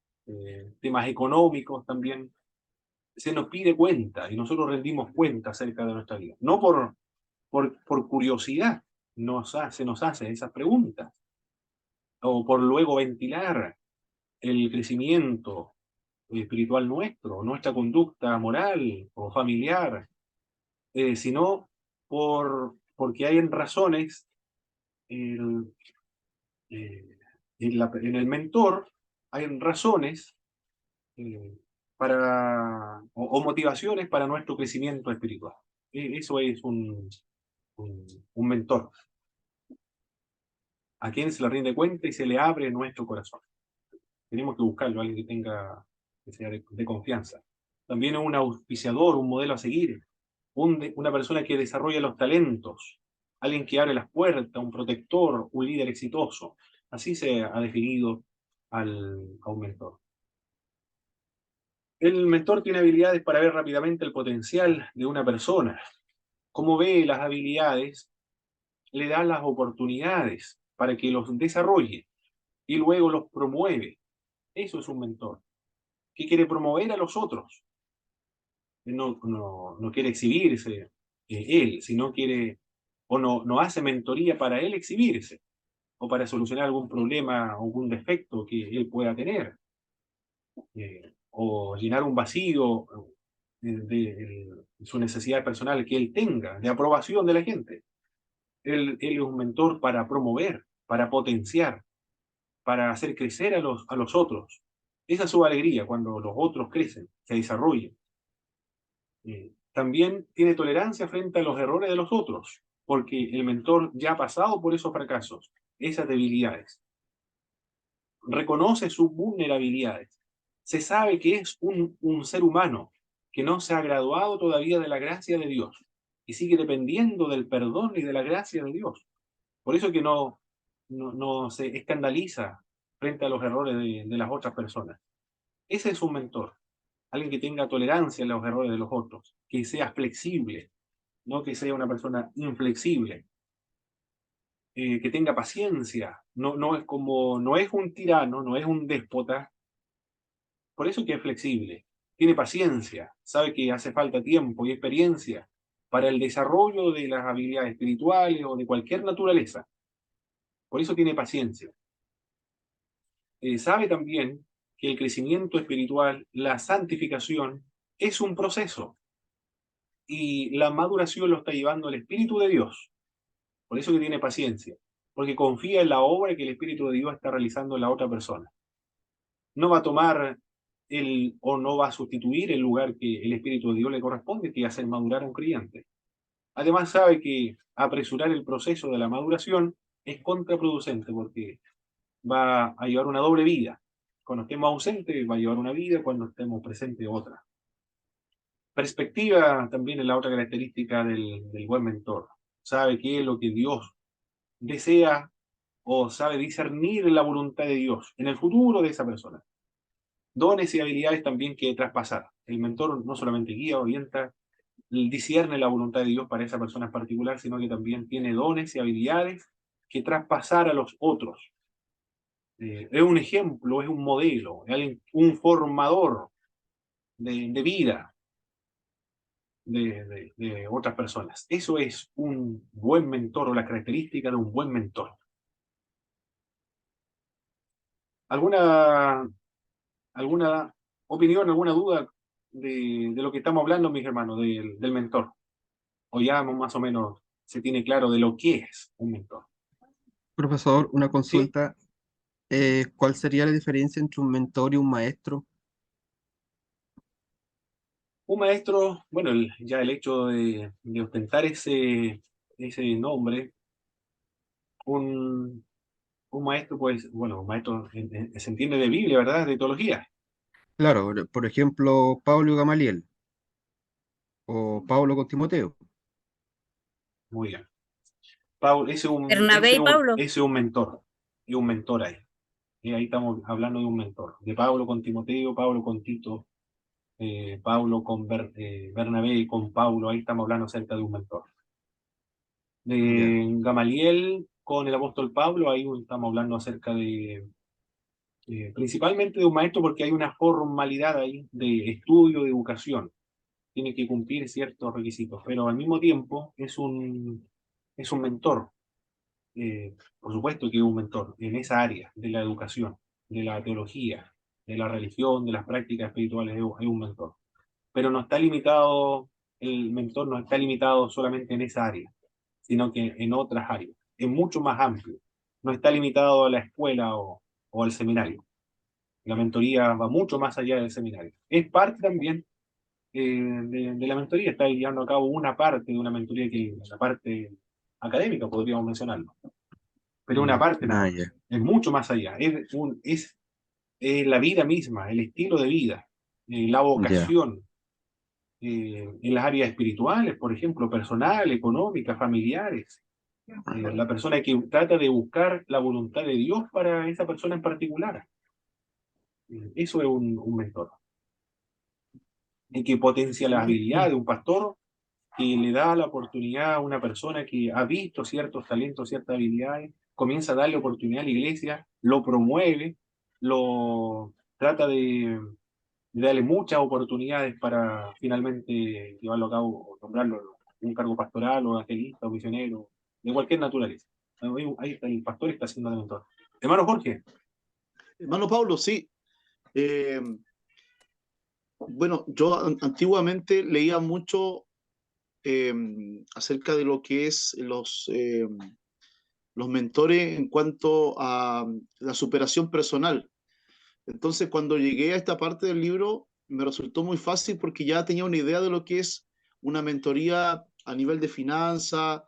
temas económicos también, se nos pide cuenta y nosotros rendimos cuenta acerca de nuestra vida. No por curiosidad se nos hace esas preguntas, o por luego ventilar el crecimiento espiritual nuestro, nuestra conducta moral o familiar, sino porque hay razones el, en el mentor, hay razones o motivaciones para nuestro crecimiento espiritual. Eso es un mentor, a quien se le rinde cuenta y se le abre nuestro corazón. Tenemos que buscarlo, alguien que sea de confianza. También un auspiciador, un modelo a seguir, una persona que desarrolla los talentos, alguien que abre las puertas, un protector, un líder exitoso. Así se ha definido a un mentor. El mentor tiene habilidades para ver rápidamente el potencial de una persona. Cómo ve las habilidades, le da las oportunidades para que los desarrolle y luego los promueve. Eso es un mentor, que quiere promover a los otros. No quiere exhibirse él, sino quiere, o no hace mentoría para él exhibirse, o para solucionar algún problema o algún defecto que él pueda tener, o llenar un vacío de su necesidad personal que él tenga, de aprobación de la gente. Él es un mentor para promover, para potenciar, para hacer crecer a los otros. Esa es su alegría, cuando los otros crecen, se desarrollan. También tiene tolerancia frente a los errores de los otros, porque el mentor ya ha pasado por esos fracasos, esas debilidades. Reconoce sus vulnerabilidades. Se sabe que es un ser humano que no se ha graduado todavía de la gracia de Dios y sigue dependiendo del perdón y de la gracia de Dios. Por eso que no se escandaliza frente a los errores de las otras personas. Ese es un mentor. Alguien que tenga tolerancia a los errores de los otros, que sea flexible, no que sea una persona inflexible, que tenga paciencia, no es un tirano, no es un déspota, por eso que es flexible, tiene paciencia, sabe que hace falta tiempo y experiencia para el desarrollo de las habilidades espirituales o de cualquier naturaleza, por eso tiene paciencia. Sabe también que el crecimiento espiritual, la santificación, es un proceso, y la maduración lo está llevando el Espíritu de Dios. Por eso que tiene paciencia, porque confía en la obra que el Espíritu de Dios está realizando en la otra persona. No va a tomar o no va a sustituir el lugar que el Espíritu de Dios le corresponde, que es hacer madurar a un creyente. Además sabe que apresurar el proceso de la maduración es contraproducente, porque va a llevar una doble vida. Cuando estemos ausentes va a llevar una vida, cuando estemos presentes otra. Perspectiva también es la otra característica del buen mentor. Sabe qué es lo que Dios desea, o sabe discernir la voluntad de Dios en el futuro de esa persona. Dones y habilidades también que traspasar. El mentor no solamente guía, orienta, discierne la voluntad de Dios para esa persona en particular, sino que también tiene dones y habilidades que traspasar a los otros. Es un ejemplo, es un modelo, es un formador de vida de otras personas. Eso es un buen mentor, o la característica de un buen mentor. ¿Alguna opinión, alguna duda de lo que estamos hablando, mis hermanos, del mentor? O ya más o menos se tiene claro de lo que es un mentor. Profesor, una Sí, consulta. ¿Cuál sería la diferencia entre un mentor y un maestro? un maestro, bueno, ya el hecho de ostentar ese nombre, un, un maestro, pues, bueno, un maestro se entiende de Biblia, ¿verdad? De teología. Claro, por ejemplo, Pablo y Gamaliel o Pablo con Timoteo. Muy bien. Pablo, Bernabé y Pablo. ese es un mentor, es un mentor ahí. Y ahí estamos hablando de un mentor. De Pablo con Timoteo, Pablo con Tito, Pablo con Bernabé y con Pablo, ahí estamos hablando acerca de un mentor. Ya, De Gamaliel con el apóstol Pablo, ahí estamos hablando acerca principalmente de un maestro, porque hay una formalidad ahí de estudio, de educación. Tiene que cumplir ciertos requisitos, pero al mismo tiempo es un mentor. Por supuesto que es un mentor en esa área de la educación, de la teología, de la religión, de las prácticas espirituales, es un mentor. Pero no está limitado, el mentor no está limitado solamente en esa área, sino que en otras áreas. Es mucho más amplio. No está limitado a la escuela o al seminario. La mentoría va mucho más allá del seminario. Es parte también, de la mentoría. Está llevando a cabo una parte de una mentoría que es la parte académica, podríamos mencionarlo. Pero una parte Ah, no, ya. es mucho más allá. Es la vida misma, el estilo de vida, la Ya. vocación, en las áreas espirituales, por ejemplo, personal, económicas, familiares. La persona que trata de buscar la voluntad de Dios para esa persona en particular. Eso es un mentor. Y que potencia las habilidades de un pastor, que le da la oportunidad a una persona que ha visto ciertos talentos, ciertas habilidades, comienza a darle oportunidad a la iglesia, lo promueve, lo trata de darle muchas oportunidades para finalmente llevarlo a cabo, o nombrarlo en un cargo pastoral, o evangelista, o misionero, de cualquier naturaleza. Ahí está, el pastor está siendo de mentor. Hermano Jorge. Hermano Pablo, sí. Eh, bueno, yo antiguamente leía mucho eh, acerca de lo que es los mentores en cuanto a la superación personal. Entonces, cuando llegué a esta parte del libro, me resultó muy fácil porque ya tenía una idea de lo que es una mentoría a nivel de finanza,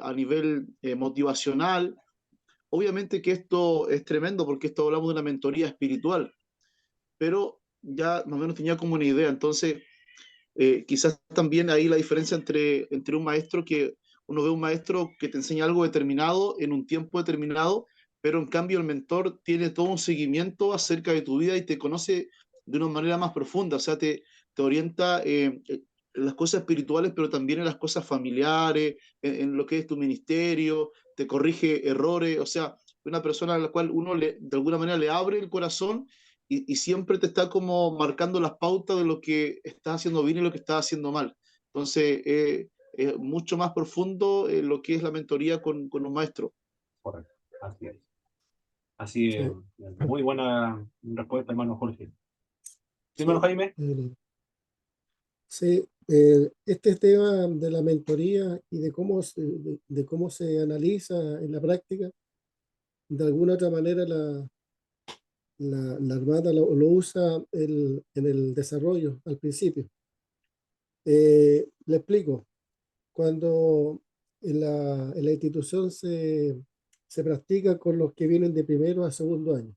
a nivel motivacional. Obviamente que esto es tremendo porque esto hablamos de una mentoría espiritual, pero ya más o menos tenía como una idea. Entonces, quizás también ahí la diferencia entre un maestro que uno ve un maestro que te enseña algo determinado en un tiempo determinado, pero en cambio el mentor tiene todo un seguimiento acerca de tu vida y te conoce de una manera más profunda, o sea, te orienta en las cosas espirituales, pero también en las cosas familiares, en lo que es tu ministerio, te corrige errores, o sea, una persona a la cual uno de alguna manera le abre el corazón y siempre te está como marcando las pautas de lo que estás haciendo bien y lo que estás haciendo mal. Entonces, es mucho más profundo lo que es la mentoría con un maestro. Correcto, así es. Así es. Sí. Muy buena respuesta, hermano Jorge. ¿Sí, hermano Sí, Jaime? sí, este tema de la mentoría y de cómo se analiza en la práctica, de alguna otra manera la Armada lo usa en el desarrollo al principio. Le explico, cuando en la institución se practica con los que vienen de primero a segundo año.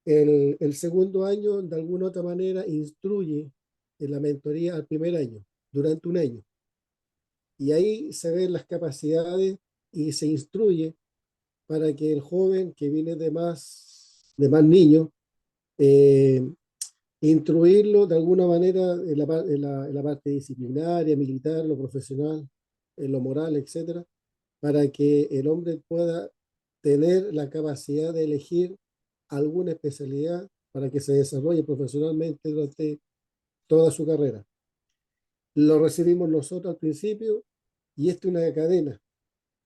El segundo año, de alguna otra manera, instruye en la mentoría al primer año, durante un año. Y ahí se ven las capacidades y se instruye para que el joven que viene de más niño, eh, instruirlo de alguna manera en la parte disciplinaria, militar, lo profesional, en lo moral, etcétera, para que el hombre pueda tener la capacidad de elegir alguna especialidad para que se desarrolle profesionalmente durante toda su carrera. Lo recibimos nosotros al principio y esto es una cadena,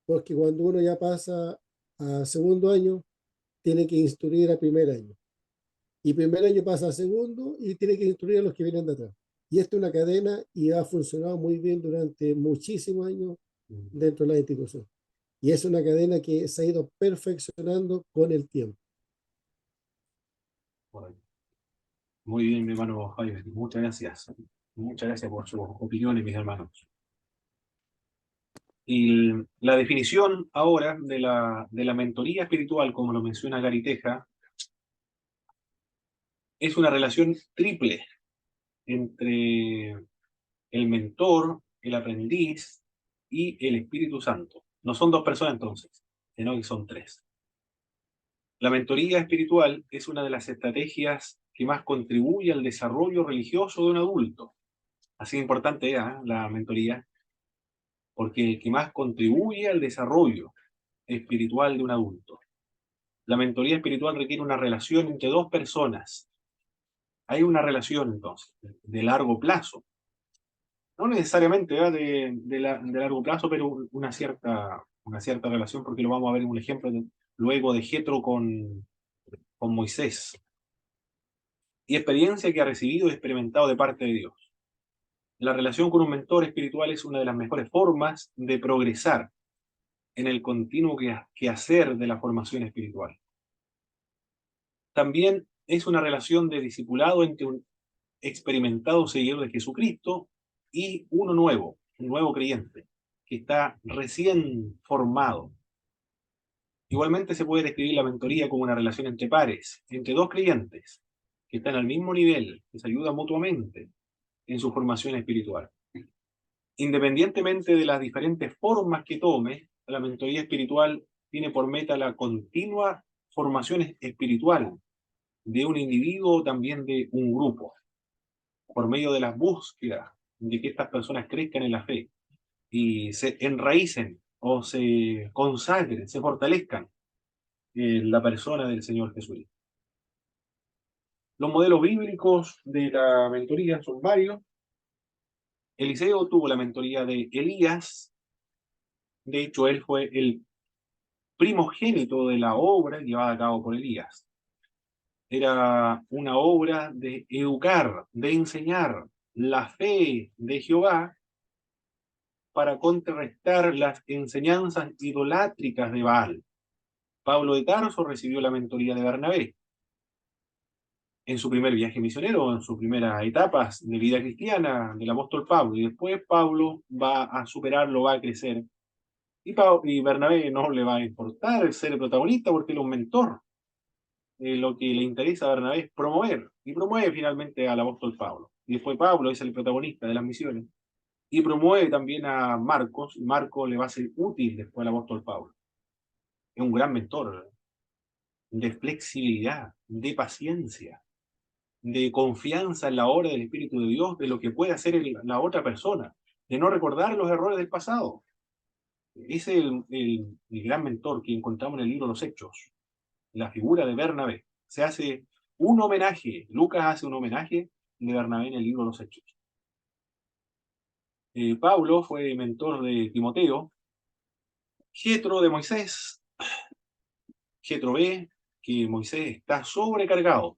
porque cuando uno ya pasa a segundo año, tiene que instruir a primer año. Y primer año pasa a segundo y tiene que instruir a los que vienen de atrás. Y esto es una cadena y ha funcionado muy bien durante muchísimos años dentro de la institución. Y es una cadena que se ha ido perfeccionando con el tiempo. Correcto. Muy bien, mi hermano Jaime. Muchas gracias. Muchas gracias por sus opiniones, mis hermanos. Y la definición ahora de la mentoría espiritual, como lo menciona Gary Teja, es una relación triple entre el mentor, el aprendiz y el Espíritu Santo. No son dos personas entonces, sino que son tres. La mentoría espiritual es una de las estrategias que más contribuye al desarrollo religioso de un adulto. Así de importante es la mentoría, porque que más contribuye al desarrollo espiritual de un adulto. La mentoría espiritual requiere una relación entre dos personas. Hay una relación entonces de largo plazo. No necesariamente de largo plazo, pero una cierta relación, porque lo vamos a ver en un ejemplo luego de Jetro con Moisés. Y experiencia que ha recibido y experimentado de parte de Dios. La relación con un mentor espiritual es una de las mejores formas de progresar en el continuo quehacer de la formación espiritual. También es una relación de discipulado experimentado seguidor de Jesucristo, y uno nuevo, un nuevo creyente, que está recién formado. Igualmente se puede describir la mentoría como una relación entre pares, entre dos creyentes, que están al mismo nivel, que se ayudan mutuamente en su formación espiritual. Independientemente de las diferentes formas que tome, la mentoría espiritual tiene por meta la continua formación espiritual de un individuo o también de un grupo, por medio de las búsquedas de que estas personas crezcan en la fe y se enraícen o se consagren, se fortalezcan en la persona del Señor Jesucristo. Los modelos bíblicos de la mentoría son varios. Eliseo tuvo la mentoría de Elías. De hecho, él fue el primogénito de la obra llevada a cabo por Elías. Era una obra de educar, de enseñar la fe de Jehová para contrarrestar las enseñanzas idolátricas de Baal. Pablo de Tarso recibió la mentoría de Bernabé en su primer viaje misionero, en sus primeras etapas de vida cristiana del apóstol Pablo, y después Pablo va a superarlo, va a crecer, y Bernabé no le va a importar ser el protagonista porque él es un mentor. Lo que le interesa a Bernabé es promover, y promueve finalmente al apóstol Pablo. Y después Pablo es el protagonista de las misiones, y promueve también a Marcos, y Marcos le va a ser útil después al apóstol Pablo. Es un gran mentor de flexibilidad, de paciencia, de confianza en la obra del Espíritu de Dios, de lo que puede hacer la otra persona, de no recordar los errores del pasado. Ese es el gran mentor que encontramos en el libro Los Hechos, la figura de Bernabé. Se hace un homenaje, Lucas hace un homenaje de Bernabé en el libro Los Hechos. Pablo fue mentor de Timoteo. Jetro de Moisés. Jetro ve que Moisés está sobrecargado.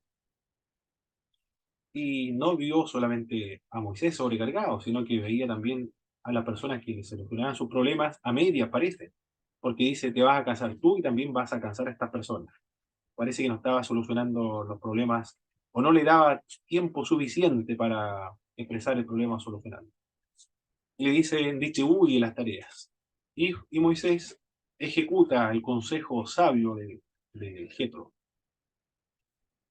Y no vio solamente a Moisés sobrecargado, sino que veía también a las personas que le solucionaban sus problemas a medias, parece. Porque dice, te vas a cansar tú y también vas a cansar a estas personas. Parece que no estaba solucionando los problemas o no le daba tiempo suficiente para expresar el problema o solucionarlo. Y le dice, distribuye las tareas. Y Moisés ejecuta el consejo sabio de Jetro.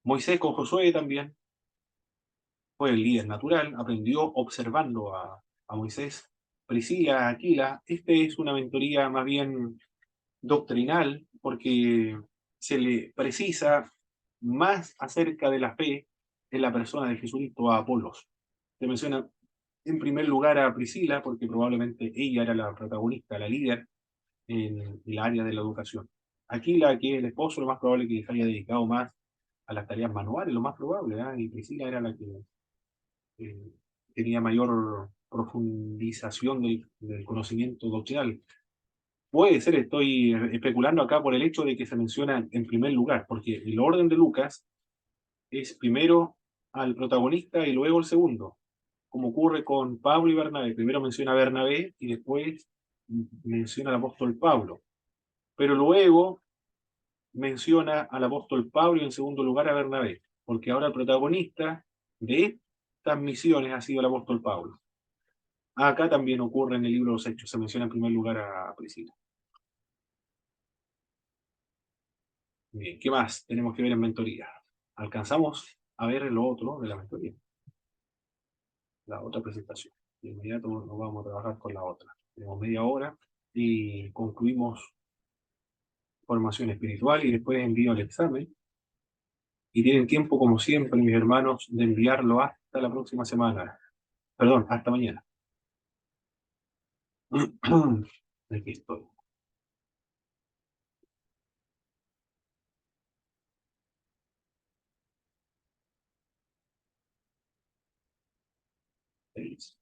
Moisés con Josué también fue el líder natural, aprendió observando a Moisés. Priscila, Aquila, es una mentoría más bien doctrinal, porque se le precisa más acerca de la fe en la persona de Jesucristo a Apolos. Se menciona en primer lugar a Priscila, porque probablemente ella era la protagonista, la líder en el área de la educación. Aquila, que es el esposo, lo más probable que se haya dedicado más a las tareas manuales, lo más probable, ¿eh? Y Priscila era la que eh, tenía mayor profundización del conocimiento doctrinal. Puede ser, estoy especulando acá por el hecho de que se menciona en primer lugar, porque el orden de Lucas es primero al protagonista y luego el segundo, como ocurre con Pablo y Bernabé. Primero menciona a Bernabé y después menciona al apóstol Pablo, pero luego menciona al apóstol Pablo y en segundo lugar a Bernabé, porque ahora el protagonista de estas misiones ha sido el apóstol Pablo. Acá también ocurre en el libro de los Hechos, se menciona en primer lugar a Priscila. Bien, ¿qué más tenemos que ver en mentoría? Alcanzamos a ver lo otro de la mentoría, la otra presentación. De inmediato nos vamos a trabajar con la otra. Tenemos media hora y concluimos formación espiritual y después envío el examen. Y tienen tiempo, como siempre, mis hermanos, de enviarlo hasta la próxima semana. Perdón, hasta mañana. Aquí estoy. Feliz.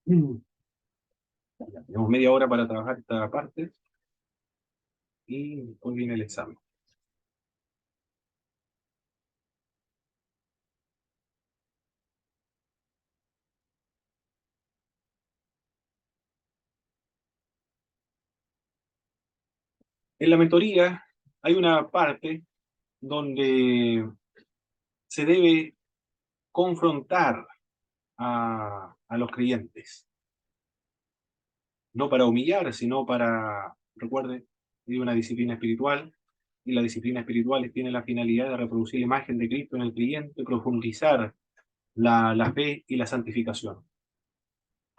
Ya, tenemos media hora para trabajar esta parte y después viene el examen. En la mentoría hay una parte donde se debe confrontar a los creyentes. No para humillar, sino para, recuerde, hay una disciplina espiritual, y la disciplina espiritual tiene la finalidad de reproducir la imagen de Cristo en el creyente, profundizar la fe y la santificación,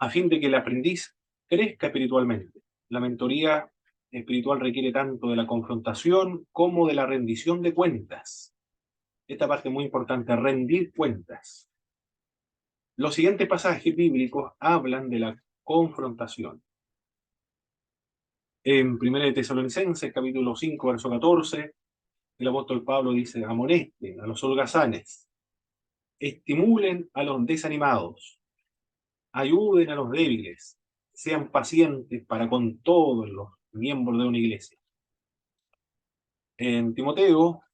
a fin de que el aprendiz crezca espiritualmente. La mentoría espiritual requiere tanto de la confrontación como de la rendición de cuentas. Esta parte es muy importante, rendir cuentas. Los siguientes pasajes bíblicos hablan de la confrontación. En 1 de Tesalonicenses, capítulo 5, verso 14, el apóstol Pablo dice: amonesten a los holgazanes, estimulen a los desanimados, ayuden a los débiles, sean pacientes para con todos los miembros de una iglesia. En Timoteo,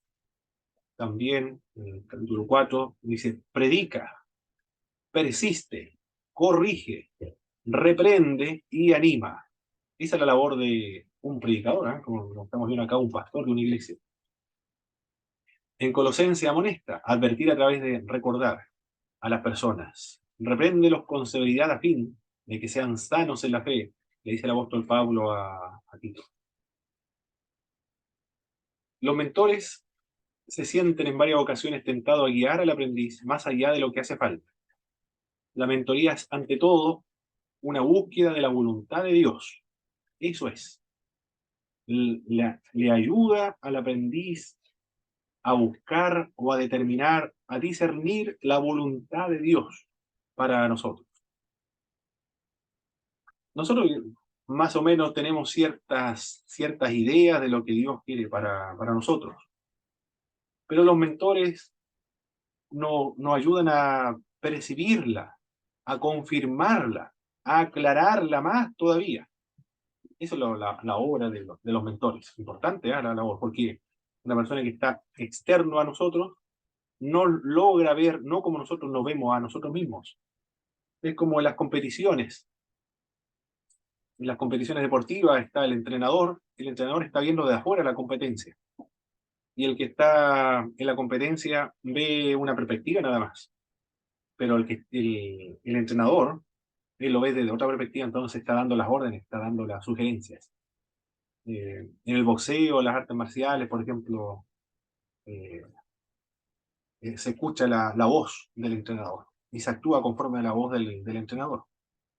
también, en el capítulo 4, dice: predica, persiste, corrige, reprende y anima. Esa es la labor de un predicador, ¿eh? Como estamos viendo acá, un pastor de una iglesia. En Colosenses amonesta, advertir a través de recordar a las personas. Repréndelos con severidad a fin de que sean sanos en la fe, le dice el apóstol Pablo a Tito. Los mentores se sienten en varias ocasiones tentados a guiar al aprendiz más allá de lo que hace falta. La mentoría es, ante todo, una búsqueda de la voluntad de Dios. Eso es. Le ayuda al aprendiz a buscar o a determinar, a discernir la voluntad de Dios para nosotros. Nosotros más o menos tenemos ciertas ideas de lo que Dios quiere para nosotros, pero los mentores nos ayudan a percibirla, a confirmarla, a aclararla más todavía. Esa es la obra de los mentores. Importante, la labor, porque una persona que está externo a nosotros no logra ver, no como nosotros nos vemos a nosotros mismos. Es como en las competiciones. En las competiciones deportivas está el entrenador está viendo de afuera la competencia. Y el que está en la competencia ve una perspectiva nada más. Pero el entrenador, él lo ve desde otra perspectiva, entonces está dando las órdenes, está dando las sugerencias. En el boxeo, las artes marciales, por ejemplo, se escucha la voz del entrenador y se actúa conforme a la voz del entrenador,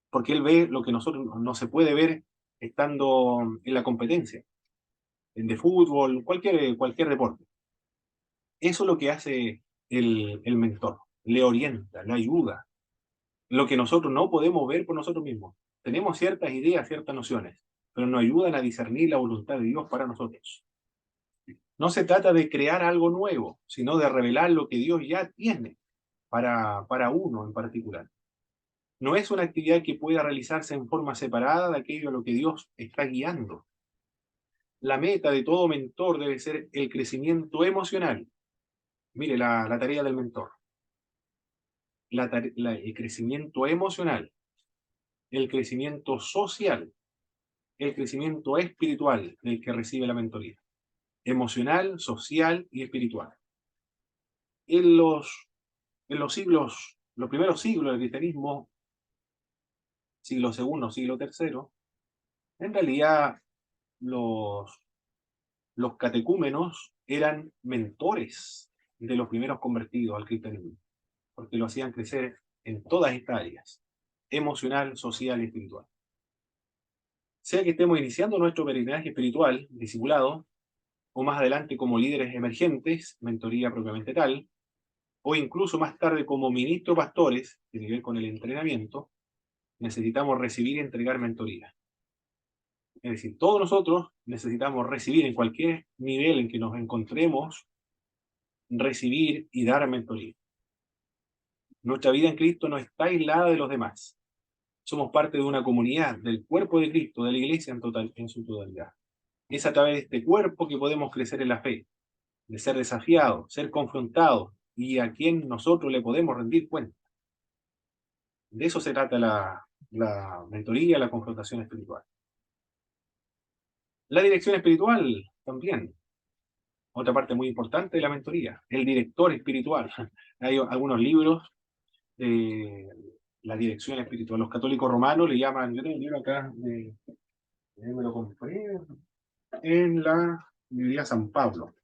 porque él ve lo que nosotros no se puede ver estando en la competencia, en de fútbol, cualquier deporte. Eso es lo que hace el mentor, le orienta, le ayuda, lo que nosotros no podemos ver por nosotros mismos. Tenemos ciertas ideas, ciertas nociones, pero nos ayudan a discernir la voluntad de Dios para nosotros. No se trata de crear algo nuevo, sino de revelar lo que Dios ya tiene para uno en particular. No es una actividad que pueda realizarse en forma separada de aquello a lo que Dios está guiando. La meta de todo mentor debe ser el crecimiento emocional. Mire la tarea del mentor. El crecimiento emocional, el crecimiento social, el crecimiento espiritual del que recibe la mentoría. Emocional, social y espiritual. En los primeros siglos del cristianismo, siglo segundo, siglo tercero, en realidad los catecúmenos eran mentores de los primeros convertidos al cristianismo, porque lo hacían crecer en todas estas áreas, emocional, social y espiritual. Sea que estemos iniciando nuestro peregrinaje espiritual, discipulado, o más adelante como líderes emergentes, mentoría propiamente tal, o incluso más tarde como ministros pastores, que tiene que ver con el entrenamiento, necesitamos recibir y entregar mentoría. Es decir, todos nosotros necesitamos recibir en cualquier nivel en que nos encontremos, recibir y dar mentoría. Nuestra vida en Cristo no está aislada de los demás. Somos parte de una comunidad, del cuerpo de Cristo, de la iglesia en su totalidad. Es a través de este cuerpo que podemos crecer en la fe, de ser desafiados, ser confrontados y a quien nosotros le podemos rendir cuenta. De eso se trata la mentoría, la confrontación espiritual. La dirección espiritual también, otra parte muy importante de la mentoría, el director espiritual. Hay algunos libros de la dirección espiritual. Los católicos romanos le llaman, yo tengo un libro acá, me lo compré en la Biblia San Pablo.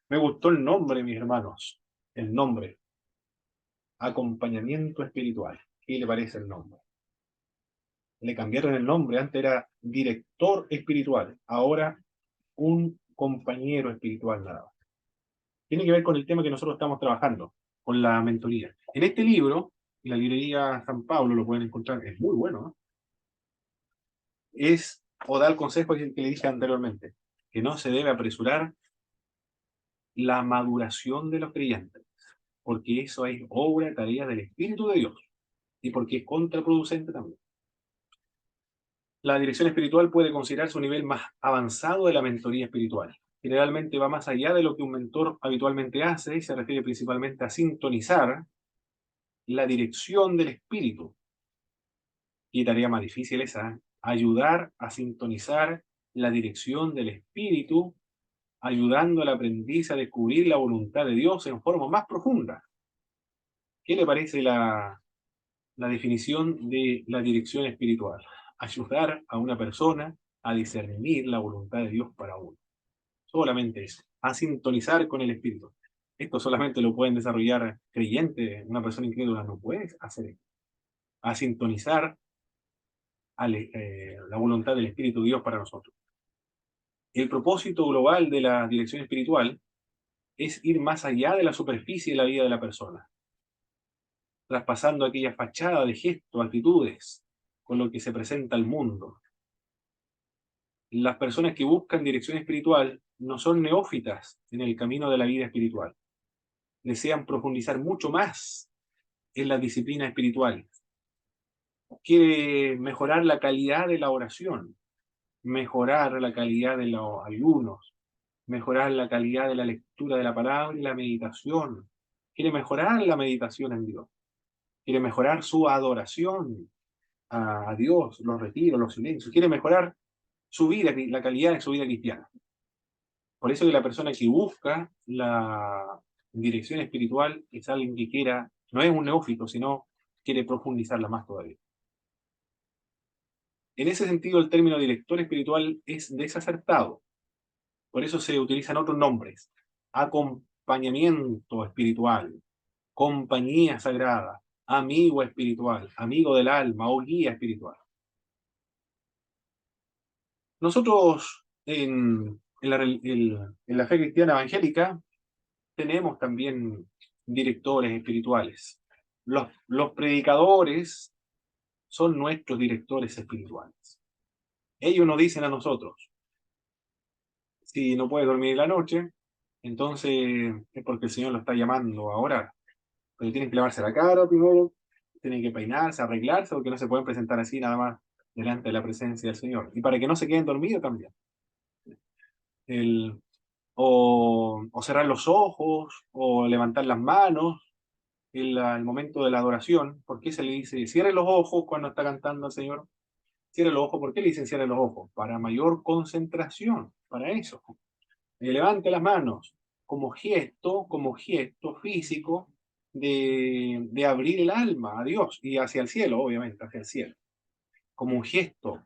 Me gustó el nombre, mis hermanos, el nombre, acompañamiento espiritual. ¿Qué le parece el nombre? Le cambiaron el nombre, antes era director espiritual, ahora un compañero espiritual nada más. Tiene que ver con el tema que nosotros estamos trabajando, con la mentoría. En este libro, en la librería San Pablo, lo pueden encontrar, es muy bueno, ¿no? O da el consejo que le dije anteriormente, que no se debe apresurar la maduración de los creyentes, porque eso es obra, tarea del Espíritu de Dios, y porque es contraproducente también. La dirección espiritual puede considerarse un nivel más avanzado de la mentoría espiritual. Generalmente va más allá de lo que un mentor habitualmente hace y se refiere principalmente a sintonizar la dirección del espíritu. Y tarea más difícil esa, ayudar a sintonizar la dirección del espíritu, ayudando al aprendiz a descubrir la voluntad de Dios en forma más profunda. ¿Qué le parece la definición de la dirección espiritual? Ayudar a una persona a discernir la voluntad de Dios para uno. Solamente eso, a sintonizar con el Espíritu. Esto solamente lo pueden desarrollar creyentes, una persona incrédula no puede hacer esto. A sintonizar la voluntad del Espíritu de Dios para nosotros. El propósito global de la dirección espiritual es ir más allá de la superficie de la vida de la persona, traspasando aquella fachada de gestos, actitudes, con lo que se presenta al mundo. Las personas que buscan dirección espiritual no son neófitas en el camino de la vida espiritual. Desean profundizar mucho más en la disciplina espiritual. Quiere mejorar la calidad de la oración, mejorar la calidad de los ayunos, mejorar la calidad de la lectura de la palabra y la meditación. Quiere mejorar la meditación en Dios. Quiere mejorar su adoración a Dios, los retiros, los silencios. Quiere mejorar su vida, la calidad de su vida cristiana. Por eso que la persona que busca la dirección espiritual es alguien que quiera, no es un neófito, sino quiere profundizarla más todavía. En ese sentido, el término director espiritual es desacertado. Por eso se utilizan otros nombres. Acompañamiento espiritual, compañía sagrada, amigo espiritual, amigo del alma o guía espiritual. Nosotros en la fe cristiana evangélica tenemos también directores espirituales. Los predicadores son nuestros directores espirituales. Ellos nos dicen a nosotros, si no puede dormir la noche, entonces es porque el Señor lo está llamando a orar. Pero tienen que lavarse la cara primero, tienen que peinarse, arreglarse, porque no se pueden presentar así nada más delante de la presencia del Señor. Y para que no se queden dormidos también. O cerrar los ojos, o levantar las manos en el momento de la adoración. ¿Por qué se le dice cierre los ojos cuando está cantando el Señor? Cierre los ojos, ¿por qué le dicen cierre los ojos? Para mayor concentración, para eso. Levante las manos como gesto físico de abrir el alma a Dios y hacia el cielo, obviamente, hacia el cielo. Como un gesto,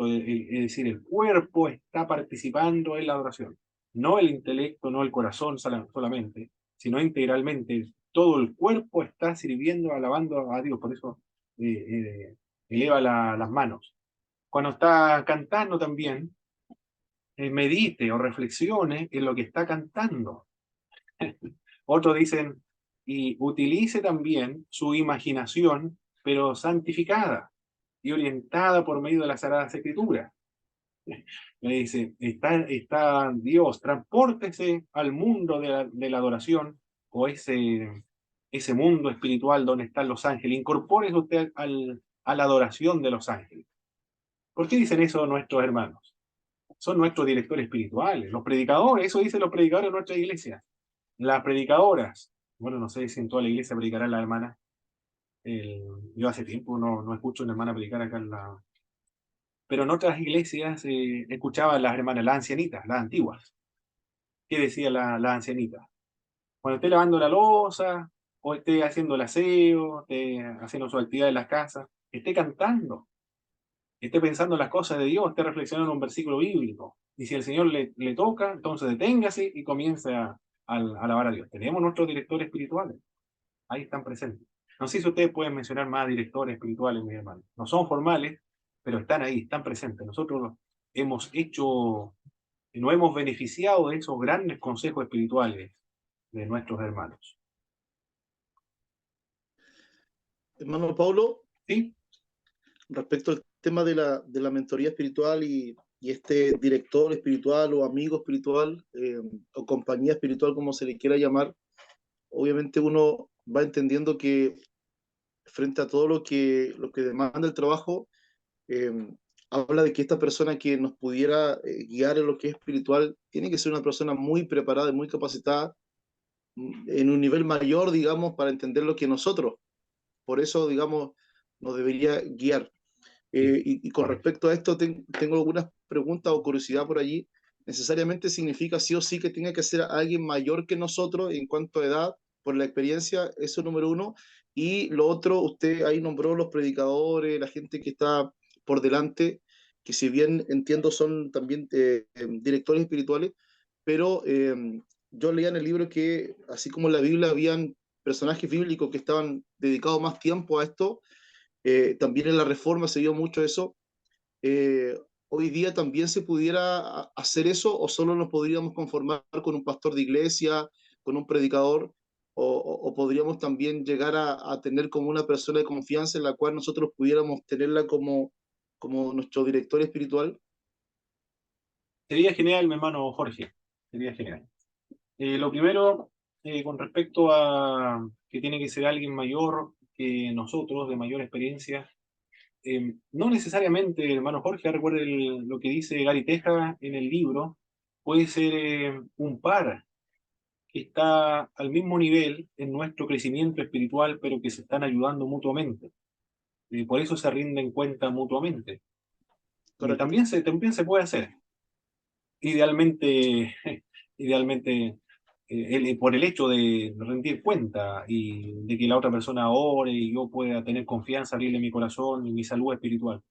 es decir, el cuerpo está participando en la adoración. No el intelecto, no el corazón solamente, sino integralmente. Todo el cuerpo está sirviendo, alabando a Dios, por eso eleva las manos. Cuando está cantando también, medite o reflexione en lo que está cantando. Otros dicen, y utilice también su imaginación, pero santificada y orientada por medio de las Sagradas Escrituras. Me dice, está Dios, transpórtese al mundo de la adoración o ese mundo espiritual donde están los ángeles. Incorpórese usted a la adoración de los ángeles. ¿Por qué dicen eso nuestros hermanos? Son nuestros directores espirituales, los predicadores, eso dicen los predicadores de nuestra iglesia. Las predicadoras, bueno, no sé si en toda la iglesia predicará la hermana. Yo hace tiempo no escucho una hermana predicar acá Pero en otras iglesias escuchaba a las hermanas, las ancianitas, las antiguas. ¿Qué decía la ancianita? Cuando esté lavando la loza, o esté haciendo el aseo, esté haciendo su actividad en las casas, esté cantando, esté pensando en las cosas de Dios, esté reflexionando en un versículo bíblico. Y si el Señor le toca, entonces deténgase y comience a alabar a Dios. Tenemos nuestros directores espirituales, ahí están presentes. No sé si ustedes pueden mencionar más directores espirituales, mis hermanos. No son formales, pero están ahí, están presentes. Nosotros hemos hecho, nos hemos beneficiado de esos grandes consejos espirituales de nuestros hermanos. Hermano Paulo, ¿Sí? respecto al tema de la mentoría espiritual y este director espiritual o amigo espiritual o compañía espiritual, como se le quiera llamar, obviamente uno va entendiendo que frente a todo lo que demanda el trabajo, eh, habla de que esta persona que nos pudiera guiar en lo que es espiritual tiene que ser una persona muy preparada y muy capacitada en un nivel mayor, digamos, para entender lo que nosotros. Por eso, digamos, nos debería guiar. Y con Correcto. respecto a esto, tengo algunas preguntas o curiosidad por allí. ¿Necesariamente significa sí o sí que tenga que ser alguien mayor que nosotros en cuanto a edad, por la experiencia? Eso número uno. Y lo otro, usted ahí nombró los predicadores, la gente que está por delante, que si bien entiendo son también directores espirituales, pero yo leía en el libro que, así como en la Biblia habían personajes bíblicos que estaban dedicados más tiempo a esto, también en la Reforma se vio mucho eso. Hoy día también se pudiera hacer eso o solo nos podríamos conformar con un pastor de iglesia, con un predicador, o podríamos también llegar a tener como una persona de confianza en la cual nosotros pudiéramos tenerla como, como nuestro director espiritual. Sería genial, mi hermano Jorge. Sería genial. Lo primero, con respecto a que tiene que ser alguien mayor que nosotros, de mayor experiencia, no necesariamente, hermano Jorge, recuerde lo que dice Gary Teja en el libro, puede ser un par que está al mismo nivel en nuestro crecimiento espiritual, pero que se están ayudando mutuamente. Por eso se rinden cuenta mutuamente. Correcto. También se puede hacer. Idealmente, idealmente por el hecho de rendir cuenta y de que la otra persona ore y yo pueda tener confianza, abrirle mi corazón y mi salud espiritual.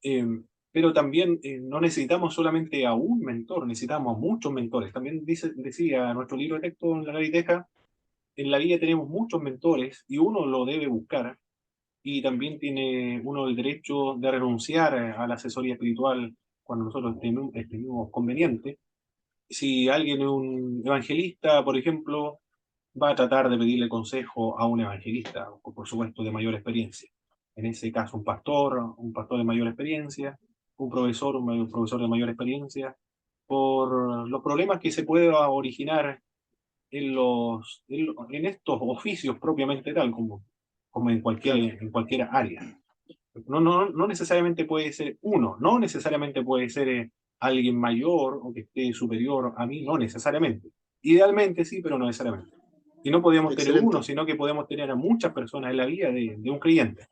Eh, pero también no necesitamos solamente a un mentor, necesitamos a muchos mentores. También decía nuestro libro de texto en la biblioteca, en la vida tenemos muchos mentores y uno lo debe buscar y también tiene uno el derecho de renunciar a la asesoría espiritual cuando nosotros estimemos conveniente. Si alguien es un evangelista, por ejemplo, va a tratar de pedirle consejo a un evangelista, o por supuesto de mayor experiencia. En ese caso, un pastor de mayor experiencia, un profesor de mayor experiencia, por los problemas que se pueda originar en estos oficios propiamente tal, como Claro. en cualquier área. No necesariamente puede ser uno, no necesariamente puede ser alguien mayor o que esté superior a mí, no necesariamente. Idealmente sí, pero no necesariamente. Y no podemos tener uno, Excelente. sino que podemos tener a muchas personas en la vida de un creyente.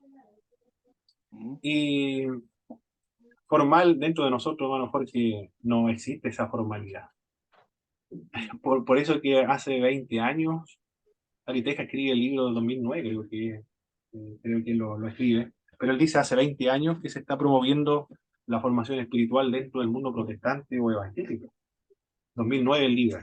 Ujú. Y formal, dentro de nosotros, hermano Jorge, no existe esa formalidad. Por eso que hace 20 años, Ariteja escribe el libro del 2009, creo que lo escribe, pero él dice hace 20 años que se está promoviendo la formación espiritual dentro del mundo protestante o evangélico. 2009 el libro.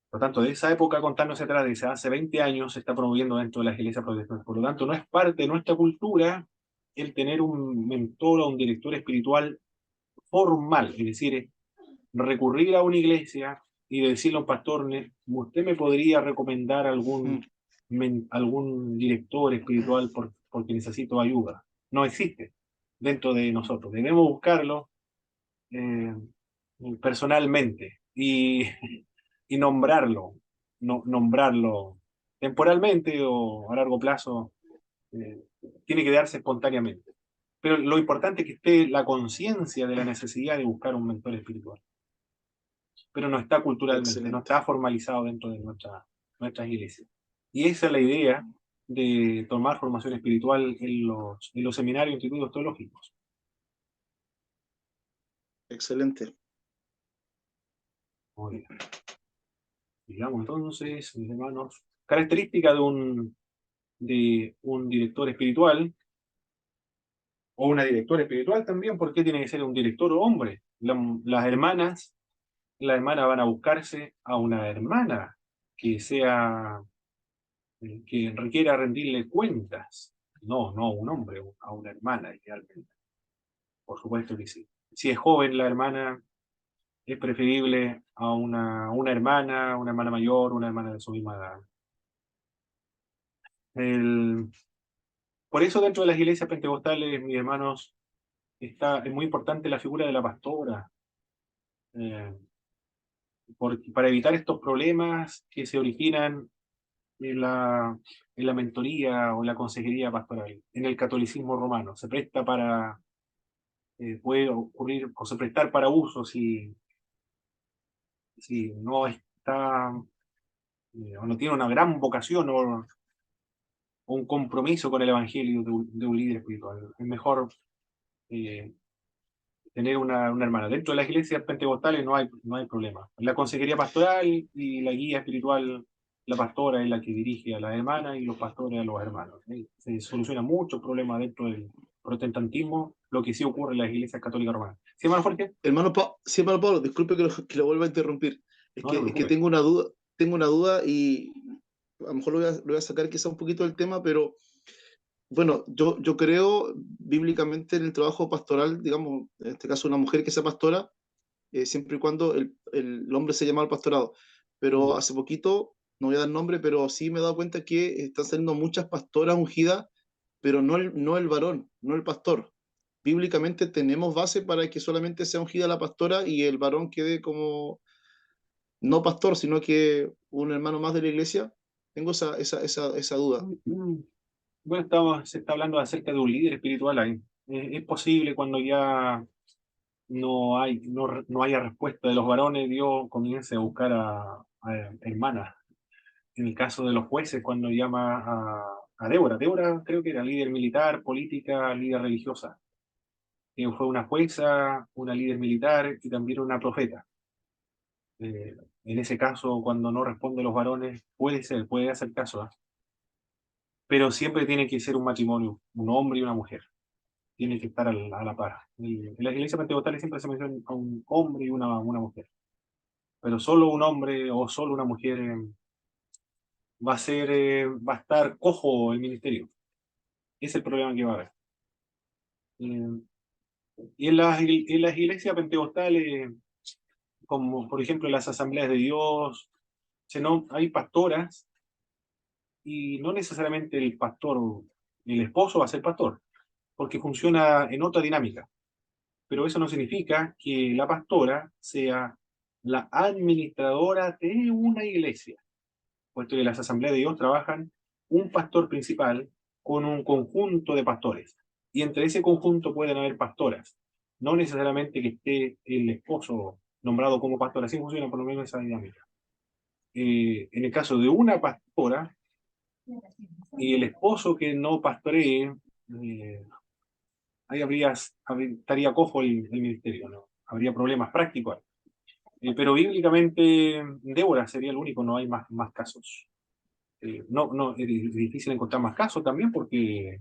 Por lo tanto, de esa época contándose atrás, dice, hace 20 años se está promoviendo dentro de las iglesias protestantes. Por lo tanto, no es parte de nuestra cultura el tener un mentor o un director espiritual formal, es decir, recurrir a una iglesia y decirle a un pastor, ¿usted me podría recomendar Ujú. algún director espiritual porque necesito ayuda? No existe dentro de nosotros. Debemos buscarlo eh, personalmente y nombrarlo, nombrarlo temporalmente o a largo plazo. eh, Tiene que darse espontáneamente. Pero lo importante es que esté la conciencia de la necesidad de buscar un mentor espiritual, pero no está culturalmente, no Excelente. está formalizado dentro de nuestras iglesias. Y esa es la idea de tomar formación espiritual en los seminarios e institutos teológicos. Excelente. Muy bien. Digamos entonces, mis hermanos, característica de un director espiritual o una directora espiritual también. ¿Por qué tiene que ser un director o hombre? Las hermanas van a buscarse a una hermana que sea, que requiera rendirle cuentas. No, no a un hombre, a una hermana, idealmente. Por supuesto que sí. Si es joven la hermana, es preferible a una hermana mayor, una hermana de su misma edad. El- por eso dentro de las iglesias pentecostales, mis hermanos, es muy importante la figura de la pastora, eh, para evitar estos problemas que se originan en en la mentoría o en la consejería pastoral. En el catolicismo romano se presta para, puede ocurrir o se prestar para uso si no está, o no tiene una gran vocación o un compromiso con el evangelio de un líder espiritual. Es mejor eh, tener una hermana. Dentro de las iglesias pentecostales no hay problema. La consejería pastoral y la guía espiritual, la pastora es la que dirige a las hermanas y los pastores a los hermanos. Se soluciona muchos problemas dentro del protestantismo, lo que sí ocurre en las iglesias católicas romanas. ¿Sí, hermano Jorge? Sí, hermano Pablo, disculpe que lo vuelva a interrumpir. No te Es que preocupes. tengo una duda y a lo mejor lo voy a sacar quizá un poquito del tema, pero bueno, yo creo bíblicamente en el trabajo pastoral, digamos, en este caso una mujer que sea pastora, siempre y cuando el hombre se llama al pastorado. Pero hace poquito, no voy a dar nombre, pero sí me he dado cuenta que están saliendo muchas pastoras ungidas, pero no el varón, no el pastor. Bíblicamente tenemos base para que solamente sea ungida la pastora y el varón quede como no pastor, sino que un hermano más de la iglesia. Tengo esa duda. Bueno, se está hablando acerca de un líder espiritual ahí. Es posible cuando ya no haya respuesta de los varones, Dios comience a buscar a hermanas. En el caso de los jueces, cuando llama a Débora. Débora creo que era líder militar, política, líder religiosa. Fue una jueza, una líder militar y también una profeta. En ese caso, cuando no responde los varones, puede hacer caso, ¿eh? Pero siempre tiene que ser un matrimonio, un hombre y una mujer. Tiene que estar a la par. En la iglesia pentecostal siempre se menciona a un hombre y una mujer. Pero solo un hombre o solo una mujer va a estar cojo el ministerio. Ese es el problema que va a haber. Eh, y en las iglesias pentecostales, como por ejemplo en las asambleas de Dios, hay pastoras y no necesariamente el esposo va a ser pastor, porque funciona en otra dinámica. Pero eso no significa que la pastora sea la administradora de una iglesia, puesto que las asambleas de Dios trabajan un pastor principal con un conjunto de pastores. Y entre ese conjunto pueden haber pastoras. No necesariamente que esté el esposo nombrado como pastor. Así funciona por lo menos esa dinámica. En el caso de una pastora y el esposo que no pastoree, ahí estaría cojo el ministerio, ¿no? Habría problemas prácticos. Pero bíblicamente Débora sería el único, no hay más casos. No, es difícil encontrar más casos también porque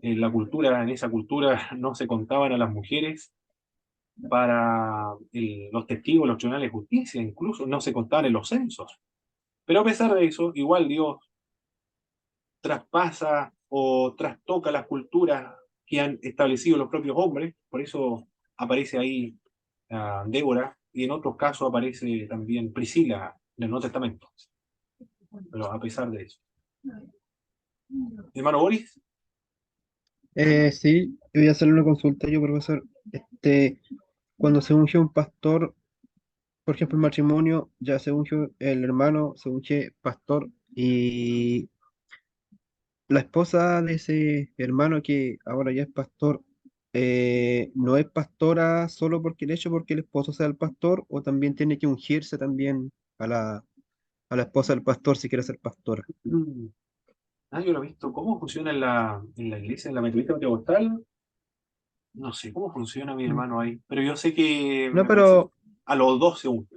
en esa cultura no se contaban a las mujeres para los testigos, los tribunales de justicia, incluso no se contaban en los censos. Pero a pesar de eso, igual Dios traspasa o trastoca las culturas que han establecido los propios hombres, por eso aparece ahí Débora, y en otros casos aparece también Priscila en el Nuevo Testamento, pero a pesar de eso. Hermano Boris, Sí, voy a hacerle una consulta yo, profesor. Cuando se unge un pastor, por ejemplo, el matrimonio, ya se unge el hermano, se unge pastor, y la esposa de ese hermano que ahora ya es pastor, ¿no es pastora solo porque porque el esposo sea el pastor, o también tiene que ungirse también a la esposa del pastor si quiere ser pastora? yo lo he visto cómo funciona en la iglesia, en la metodista pentecostal. No sé cómo funciona mi hermano ahí, pero yo sé que No, me parece pero a los dos se ungen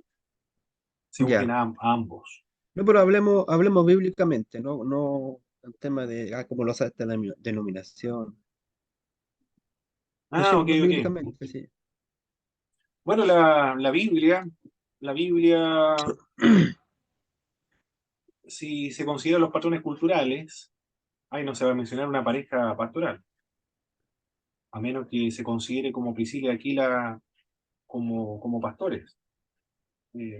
ya. a ambos. No, pero hablemos bíblicamente, no el tema de cómo lo hace esta denominación. Ah, ok, Decirlo ok. bíblicamente, sí. Bueno, la Biblia, si se consideran los patrones culturales, ahí no se va a mencionar una pareja pastoral, a menos que se considere como Priscila y Aquila como pastores.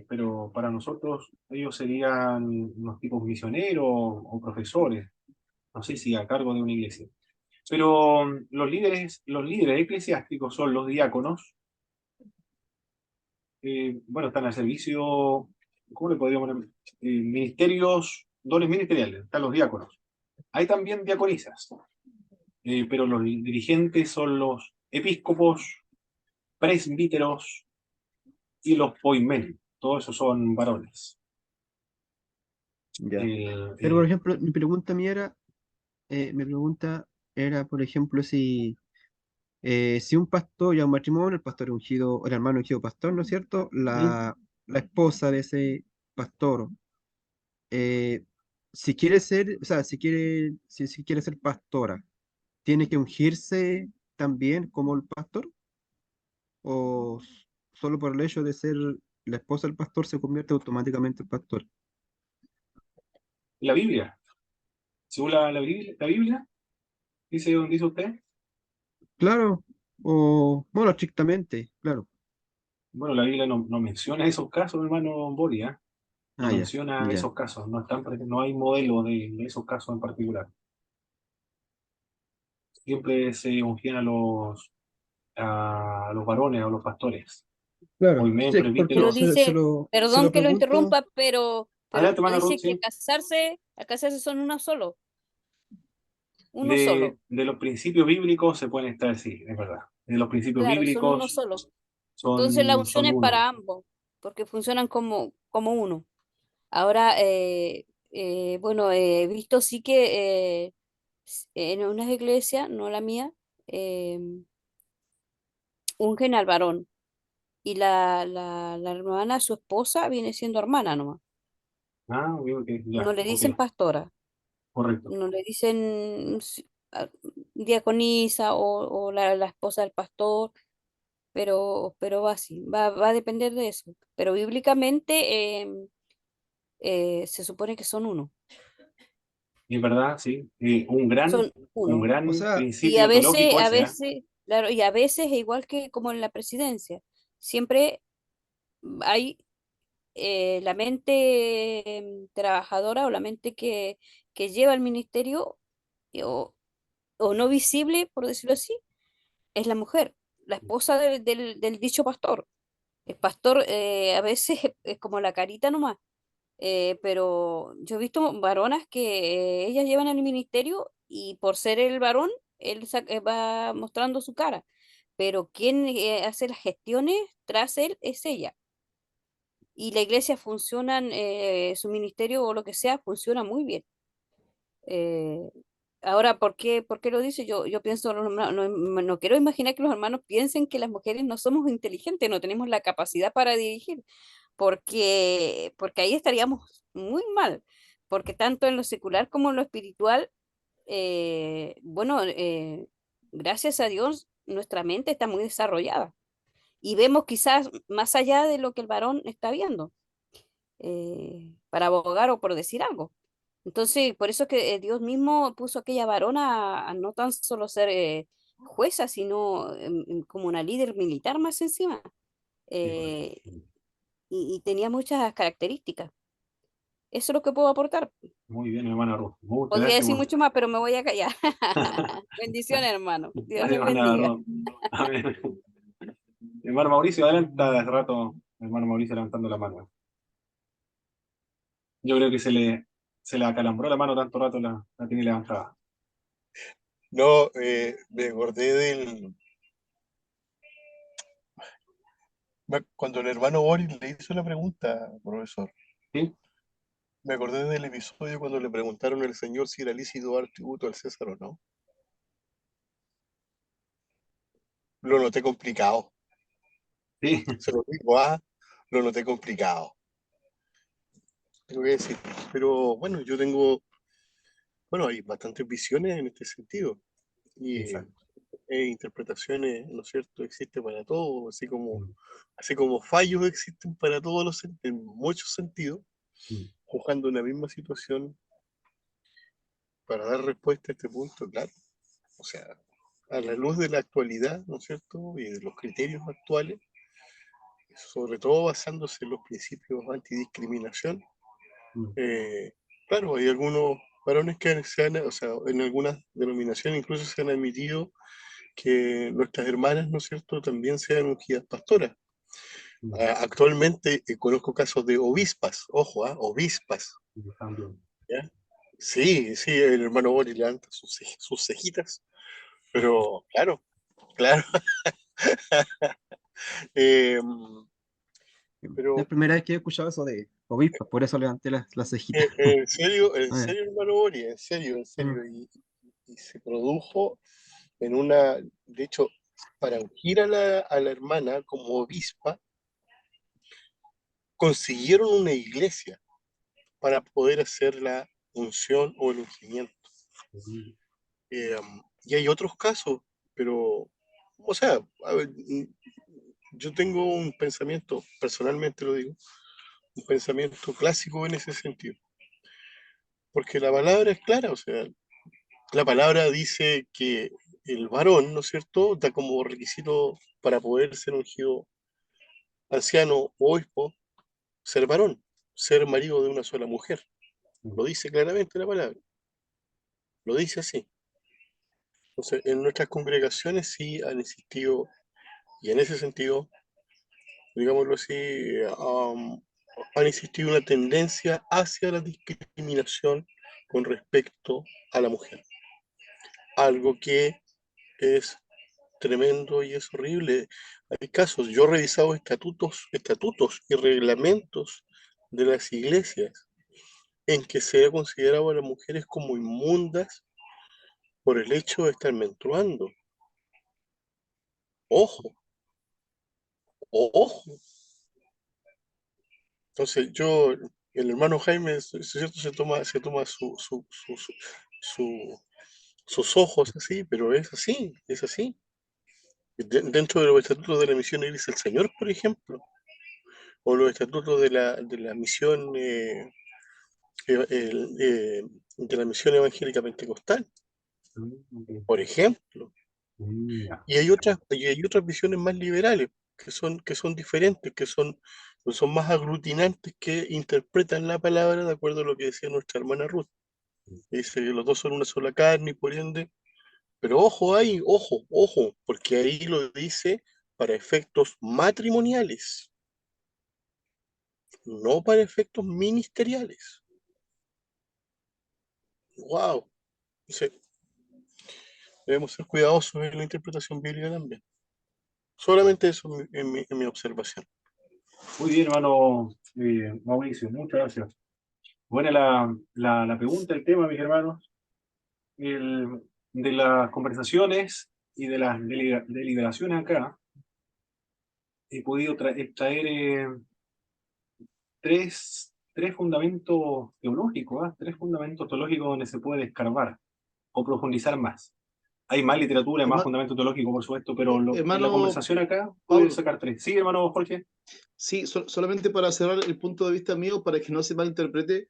Pero para nosotros ellos serían unos tipos misioneros o profesores, no sé si a cargo de una iglesia. Pero los líderes eclesiásticos son los diáconos, bueno, están al servicio, ¿cómo le podríamos poner? Ministerios, dones ministeriales, están los diáconos. Hay también diaconisas, pero los dirigentes son los episcopos, presbíteros y los poimen. Todos esos son varones. Ya. El, Pero, por el- ejemplo, mi pregunta era, por ejemplo, si un pastor, ya un matrimonio, el pastor ungido, el hermano ungido pastor, ¿no es cierto? ¿Mm? La esposa de ese pastor, eh, si quiere ser, o sea, si quiere ser pastora, ¿tiene que ungirse también como el pastor? ¿O solo por el hecho de ser la esposa del pastor se convierte automáticamente en pastor? la Biblia, según la Biblia, dice usted. Claro, o, bueno, estrictamente, claro. Bueno, la Biblia no menciona esos casos, hermano Boria, no Ah, ya, menciona ya. esos casos, no hay modelo de esos casos en particular. Siempre se ungían a los varones, a los pastores. Claro, Hoy me sí, porque Pero presbítero. dice, se lo perdón que lo pregunto. interrumpa, pero Adelante, hermana Ruth, dice que sí. al casarse son uno De, solo, de los principios bíblicos se pueden estar, sí, es verdad. De los principios claro, son uno bíblicos solo. Entonces la son unción es uno. para ambos, porque funcionan como uno. Ahora, bueno, he visto sí que en unas iglesias, no la mía, eh, ungen al varón y la hermana, su esposa, viene siendo hermana nomás. Ah, ok, ok, No ya, le ok, dicen pastora, correcto. no le dicen diaconisa o la esposa del pastor, pero va así, va a depender de eso. Pero bíblicamente se supone que son uno, Y es verdad, sí. Un gran, son un uno. O gran sea, Y principio teológico ese, ¿ah? claro, y a veces, igual que como en la presidencia, siempre hay la mente trabajadora o la mente que lleva el ministerio o, o no visible, por decirlo así, es la mujer, la esposa del dicho pastor. El pastor a veces es como la carita nomás, pero yo he visto varonas que ellas llevan el ministerio y por ser el varón, él va mostrando su cara, pero quien hace las gestiones tras él es ella. Y la iglesia funciona, su ministerio o lo que sea, funciona muy bien. Eh, Ahora, ¿por qué lo dice? Yo pienso, no quiero imaginar que los hermanos piensen que las mujeres no somos inteligentes, no tenemos la capacidad para dirigir, porque ahí estaríamos muy mal, porque tanto en lo secular como en lo espiritual, bueno, gracias a Dios, nuestra mente está muy desarrollada y vemos quizás más allá de lo que el varón está viendo, para abogar o por decir algo. Entonces, por eso es que Dios mismo puso a aquella varona a no tan solo ser jueza, sino como una líder militar más encima. Sí, correcto. eh, y tenía muchas características. Eso es lo que puedo aportar. Muy bien, hermana Ruth. Muchas Podría gracias decir por... mucho más, pero me voy a callar. Bendiciones, hermano. Dios Gracias, les hermana bendiga. Ruth. Amén. Hermano Mauricio, adelante, hace rato, hermano Mauricio levantando la mano. Yo creo que se le acalambró la mano tanto rato la tiene levantada. No, me acordé cuando el hermano Boris le hizo la pregunta, profesor. ¿Sí? Me acordé del episodio cuando le preguntaron al Señor si era lícito dar tributo al César o no. lo noté complicado. Sí, Se lo digo, lo noté complicado. Tengo que decir. Pero bueno, bueno, hay bastantes visiones en este sentido. Y exacto. interpretaciones, ¿no es cierto?, existen para todo, Mm, así como fallos existen para todos en muchos sentidos, mm, juzgando una misma situación para dar respuesta a este punto, claro. O sea, a la luz de la actualidad, ¿no es cierto?, y de los criterios actuales, sobre todo basándose en los principios antidiscriminación, mm. eh, claro, hay algunos varones que o sea, en algunas denominaciones incluso se han admitido que nuestras hermanas, ¿no es cierto?, también sean ungidas pastoras. Mm, Actualmente conozco casos de obispas, ojo, obispas, también. ¿ya? Sí, sí, el hermano Boris levanta sus cejitas, pero claro, claro. eh, Es la pero primera vez que he escuchado eso de obispas, por eso levanté las cejitas. en A ver. serio, hermano Boris, en Mm. serio, y se produjo en una, de hecho, para ungir a la hermana como obispa, consiguieron una iglesia para poder hacer la unción o el ungimiento. Mm, Y hay otros casos, pero, o sea, a ver, yo tengo un pensamiento, personalmente lo digo, un pensamiento clásico en ese sentido, porque la palabra es clara, o sea, la palabra dice que el varón, ¿no es cierto?, da como requisito para poder ser ungido anciano o obispo, ser varón, ser marido de una sola mujer. mm. Lo dice claramente la palabra, lo dice así. Entonces, en nuestras congregaciones sí han existido, y en ese sentido, digámoslo así, han existido una tendencia hacia la discriminación con respecto a la mujer. Algo que es tremendo y es horrible. Hay casos, yo he revisado estatutos y reglamentos de las iglesias en que se ha considerado a las mujeres como inmundas por el hecho de estar menstruando. Ojo, ojo. Entonces el hermano Jaime, es cierto, se toma su- sus ojos así, pero es así, es así. Dentro de los estatutos de la misión Iglesia del Señor, por ejemplo, o los estatutos de la misión de la misión evangélica pentecostal, Ok. por ejemplo. Ya. Y hay otras visiones más liberales, que son diferentes, son más aglutinantes, que interpretan la palabra de acuerdo a lo que decía nuestra hermana Ruth. Dice que los dos son una sola carne y por ende, pero ojo ahí, ojo, porque ahí lo dice para efectos matrimoniales, no para efectos ministeriales. Wow. Debemos ser cuidadosos en la interpretación bíblica también. Solamente eso en mi observación. Muy bien, hermano Mauricio, muchas gracias. Buena la pregunta, el tema, mis hermanos. De las conversaciones y de las deliberaciones acá, he podido extraer tres fundamentos teológicos, tres fundamentos teológicos donde se puede escarbar o profundizar más. Hay más literatura, más Herma- fundamento teológico, por supuesto, pero en la Hermano conversación acá pude Pablo, sacar tres. Sí, hermano Jorge. sí, solamente para cerrar el punto de vista mío, para que no se malinterprete,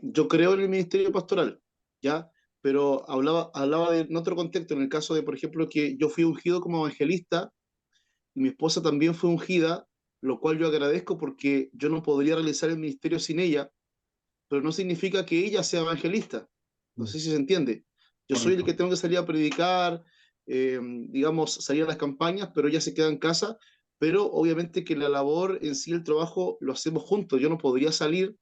yo creo en el ministerio pastoral, ¿ya? Pero en otro contexto, en el caso de, por ejemplo, que yo fui ungido como evangelista y mi esposa también fue ungida, lo cual yo agradezco porque yo no podría realizar el ministerio sin ella, pero no significa que ella sea evangelista. No sé si se entiende. Yo soy el que Correcto. tengo que salir a predicar, digamos, salir a las campañas, pero ella se queda en casa. Pero obviamente que la labor en sí, el trabajo, lo hacemos juntos. Yo no podría salir,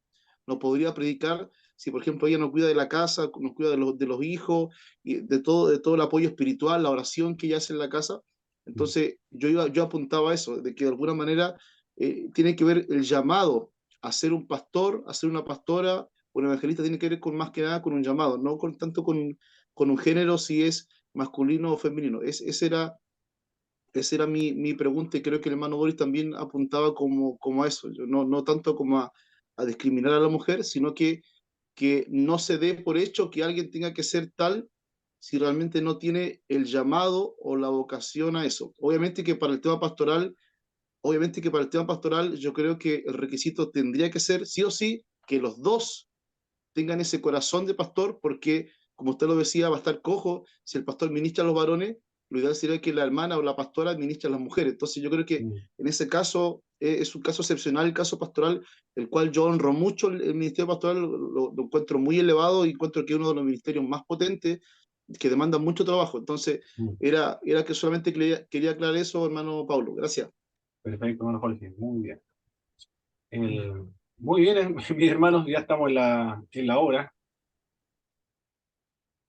no podría predicar si, por ejemplo, ella no cuida de la casa, nos cuida de los hijos, y de todo el apoyo espiritual, la oración que ella hace en la casa. Entonces, yo apuntaba a eso, de que de alguna manera tiene que ver el llamado a ser un pastor, a ser una pastora, un evangelista, tiene que ver con más que nada con un llamado, no tanto con un género si es masculino o femenino. Ese era esa era mi pregunta y creo que el hermano Boris también apuntaba como a eso, no tanto como a discriminar a la mujer, sino que no se dé por hecho que alguien tenga que ser tal si realmente no tiene el llamado o la vocación a eso. Obviamente que para el tema pastoral yo creo que el requisito tendría que ser sí o sí que los dos tengan ese corazón de pastor, porque, como usted lo decía, va a estar cojo si el pastor ministra a los varones, lo ideal sería que la hermana o la pastora ministre a las mujeres. Entonces yo creo que Mm, en ese caso es un caso excepcional, el caso pastoral, el cual yo honro mucho el ministerio pastoral, lo encuentro muy elevado y encuentro que es uno de los ministerios más potentes que demandan mucho trabajo. Entonces, mm. era que solamente quería aclarar eso, hermano Pablo. Gracias. Perfecto, hermano Jorge, muy bien. Muy bien, mis hermanos, ya estamos en la hora.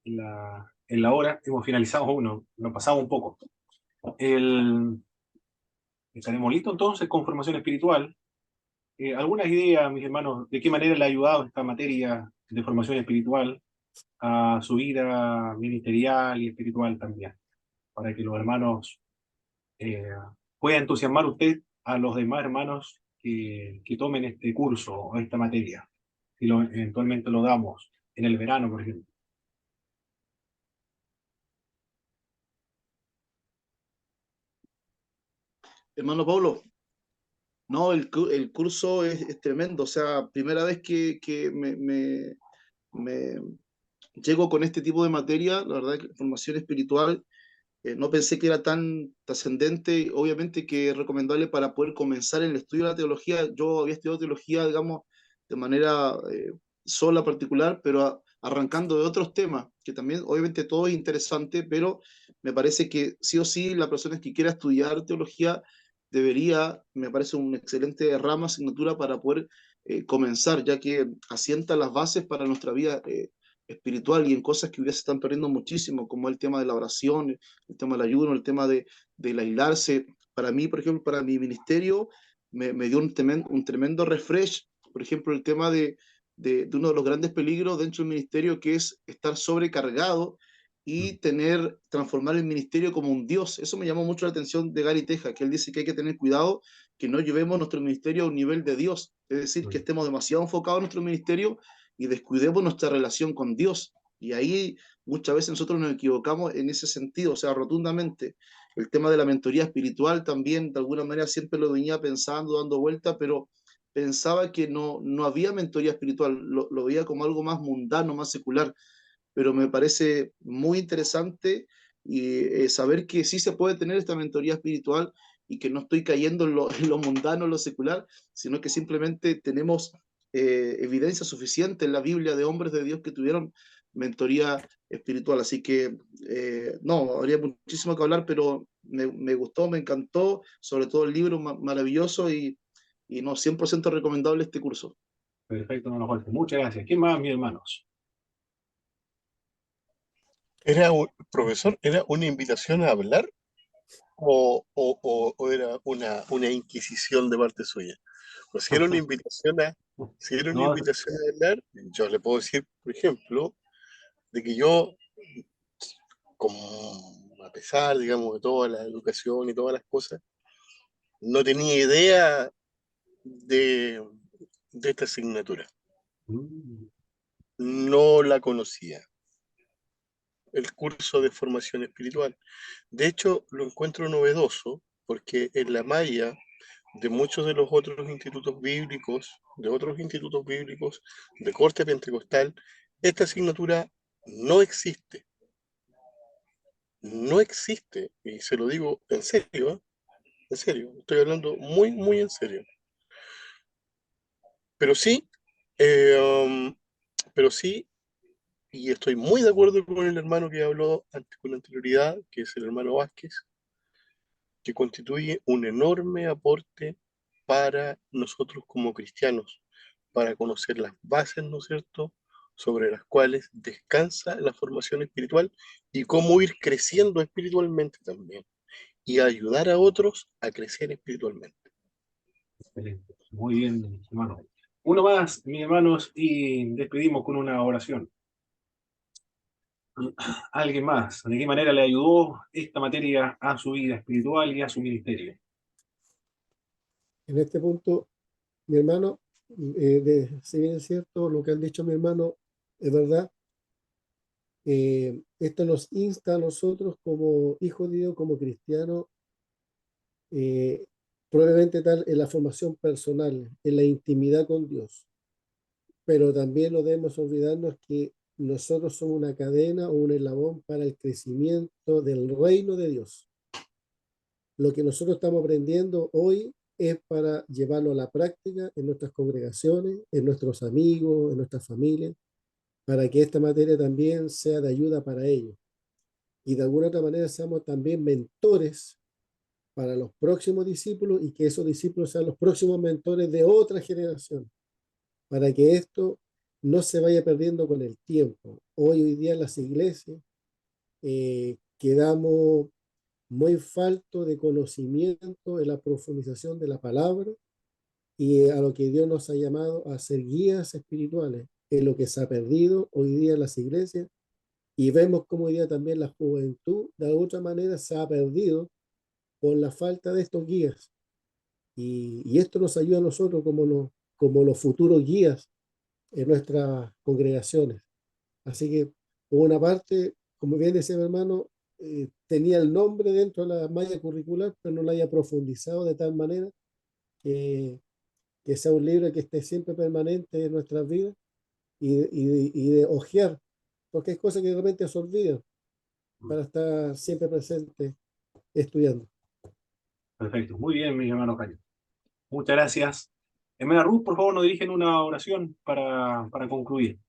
En la hora, hemos finalizado uno, lo pasamos un poco. El, Estaremos listos entonces con formación espiritual. ¿Algunas ideas, mis hermanos, de qué manera le ha ayudado esta materia de formación espiritual a su vida ministerial y espiritual también? Para que los hermanos eh, puedan entusiasmar usted a los demás hermanos que tomen este curso o esta materia, si eventualmente lo damos en el verano, por ejemplo. Hermano Pablo, no, el curso es tremendo. O sea, primera vez que me llego con este tipo de materia, la verdad que formación espiritual, no pensé que era tan trascendente, obviamente que es recomendable para poder comenzar el estudio de la teología. Yo había estudiado teología, digamos, de manera sola, particular, pero arrancando de otros temas, que también obviamente todo es interesante, pero me parece que sí o sí la persona que quiera estudiar teología debería, me parece una excelente rama, asignatura para poder comenzar, ya que asienta las bases para nuestra vida espiritual y en cosas que hoy día se están perdiendo muchísimo, como el tema de la oración, el tema del ayuno, el tema del aislarse. Para mí, por ejemplo, para mi ministerio, me dio un tremendo refresh, por ejemplo, el tema de uno de los grandes peligros dentro del ministerio, que es estar sobrecargado y transformar el ministerio como un dios. Eso me llamó mucho la atención de Gary Teja, que él dice que hay que tener cuidado que no llevemos nuestro ministerio a un nivel de Dios, es decir, que estemos demasiado enfocados en nuestro ministerio y descuidemos nuestra relación con Dios. Y ahí muchas veces nosotros nos equivocamos en ese sentido, o sea, rotundamente. El tema de la mentoría espiritual también, de alguna manera, siempre lo venía pensando, dando vuelta, pero pensaba que no había mentoría espiritual, lo veía como algo más mundano, más secular, pero me parece muy interesante y saber que sí se puede tener esta mentoría espiritual y que no estoy cayendo en lo mundano, en lo secular, sino que simplemente tenemos evidencia suficiente en la Biblia de hombres de Dios que tuvieron mentoría espiritual. Así que, no, habría muchísimo que hablar, pero me gustó, me encantó, sobre todo el libro maravilloso y no, 100% recomendable este curso. Perfecto, hermano Jorge. Muchas gracias. ¿Quién más, mis hermanos? Profesor, ¿era una invitación a hablar o era una inquisición de parte suya? Pues si era una invitación si era una No, invitación a hablar, yo le puedo decir, por ejemplo, de que yo, a pesar, digamos, de toda la educación y todas las cosas, no tenía idea de, de esta asignatura. mm, No la conocía, el curso de formación espiritual. De hecho, lo encuentro novedoso porque en la malla de muchos de los otros institutos bíblicos, de corte pentecostal, esta asignatura no existe. No existe, y se lo digo en serio, ¿eh? En serio, estoy hablando muy, muy en serio. Pero sí, eh, um, pero sí, y estoy muy de acuerdo con el hermano que habló antes con anterioridad, que es el hermano Vázquez, que constituye un enorme aporte para nosotros como cristianos, para conocer las bases, ¿no es cierto?, sobre las cuales descansa la formación espiritual y cómo ir creciendo espiritualmente también y ayudar a otros a crecer espiritualmente. excelente. Muy bien, hermano. Uno más, mis hermanos, y despedimos con una oración. alguien más, ¿de qué manera le ayudó esta materia a su vida espiritual y a su ministerio? En este punto, mi hermano, si bien es cierto lo que han dicho mi hermano, es verdad, esto nos insta a nosotros como hijos de Dios, como cristianos, eh, probablemente tal en la formación personal, en la intimidad con Dios, pero también no debemos olvidarnos que nosotros somos una cadena o un eslabón para el crecimiento del reino de Dios. Lo que nosotros estamos aprendiendo hoy es para llevarlo a la práctica en nuestras congregaciones, en nuestros amigos, en nuestras familias, para que esta materia también sea de ayuda para ellos. Y de alguna otra manera seamos también mentores para los próximos discípulos y que esos discípulos sean los próximos mentores de otra generación, para que esto no se vaya perdiendo con el tiempo. Hoy día en las iglesias quedamos muy falto de conocimiento en la profundización de la palabra y a lo que Dios nos ha llamado a ser guías espirituales, en lo que se ha perdido hoy día en las iglesias, y vemos como hoy día también la juventud de alguna manera se ha perdido por la falta de estos guías. Y esto nos ayuda a nosotros como los futuros guías en nuestras congregaciones. Así que, por una parte, como bien decía mi hermano, tenía el nombre dentro de la malla curricular, pero no la haya profundizado de tal manera que, que sea un libro que esté siempre permanente en nuestras vidas y de hojear, porque hay cosas que de repente se olvidan para estar siempre presente estudiando. Perfecto, muy bien, mi hermano Caño. Muchas gracias. Hermana Ruth, por favor, nos dirigen una oración para concluir.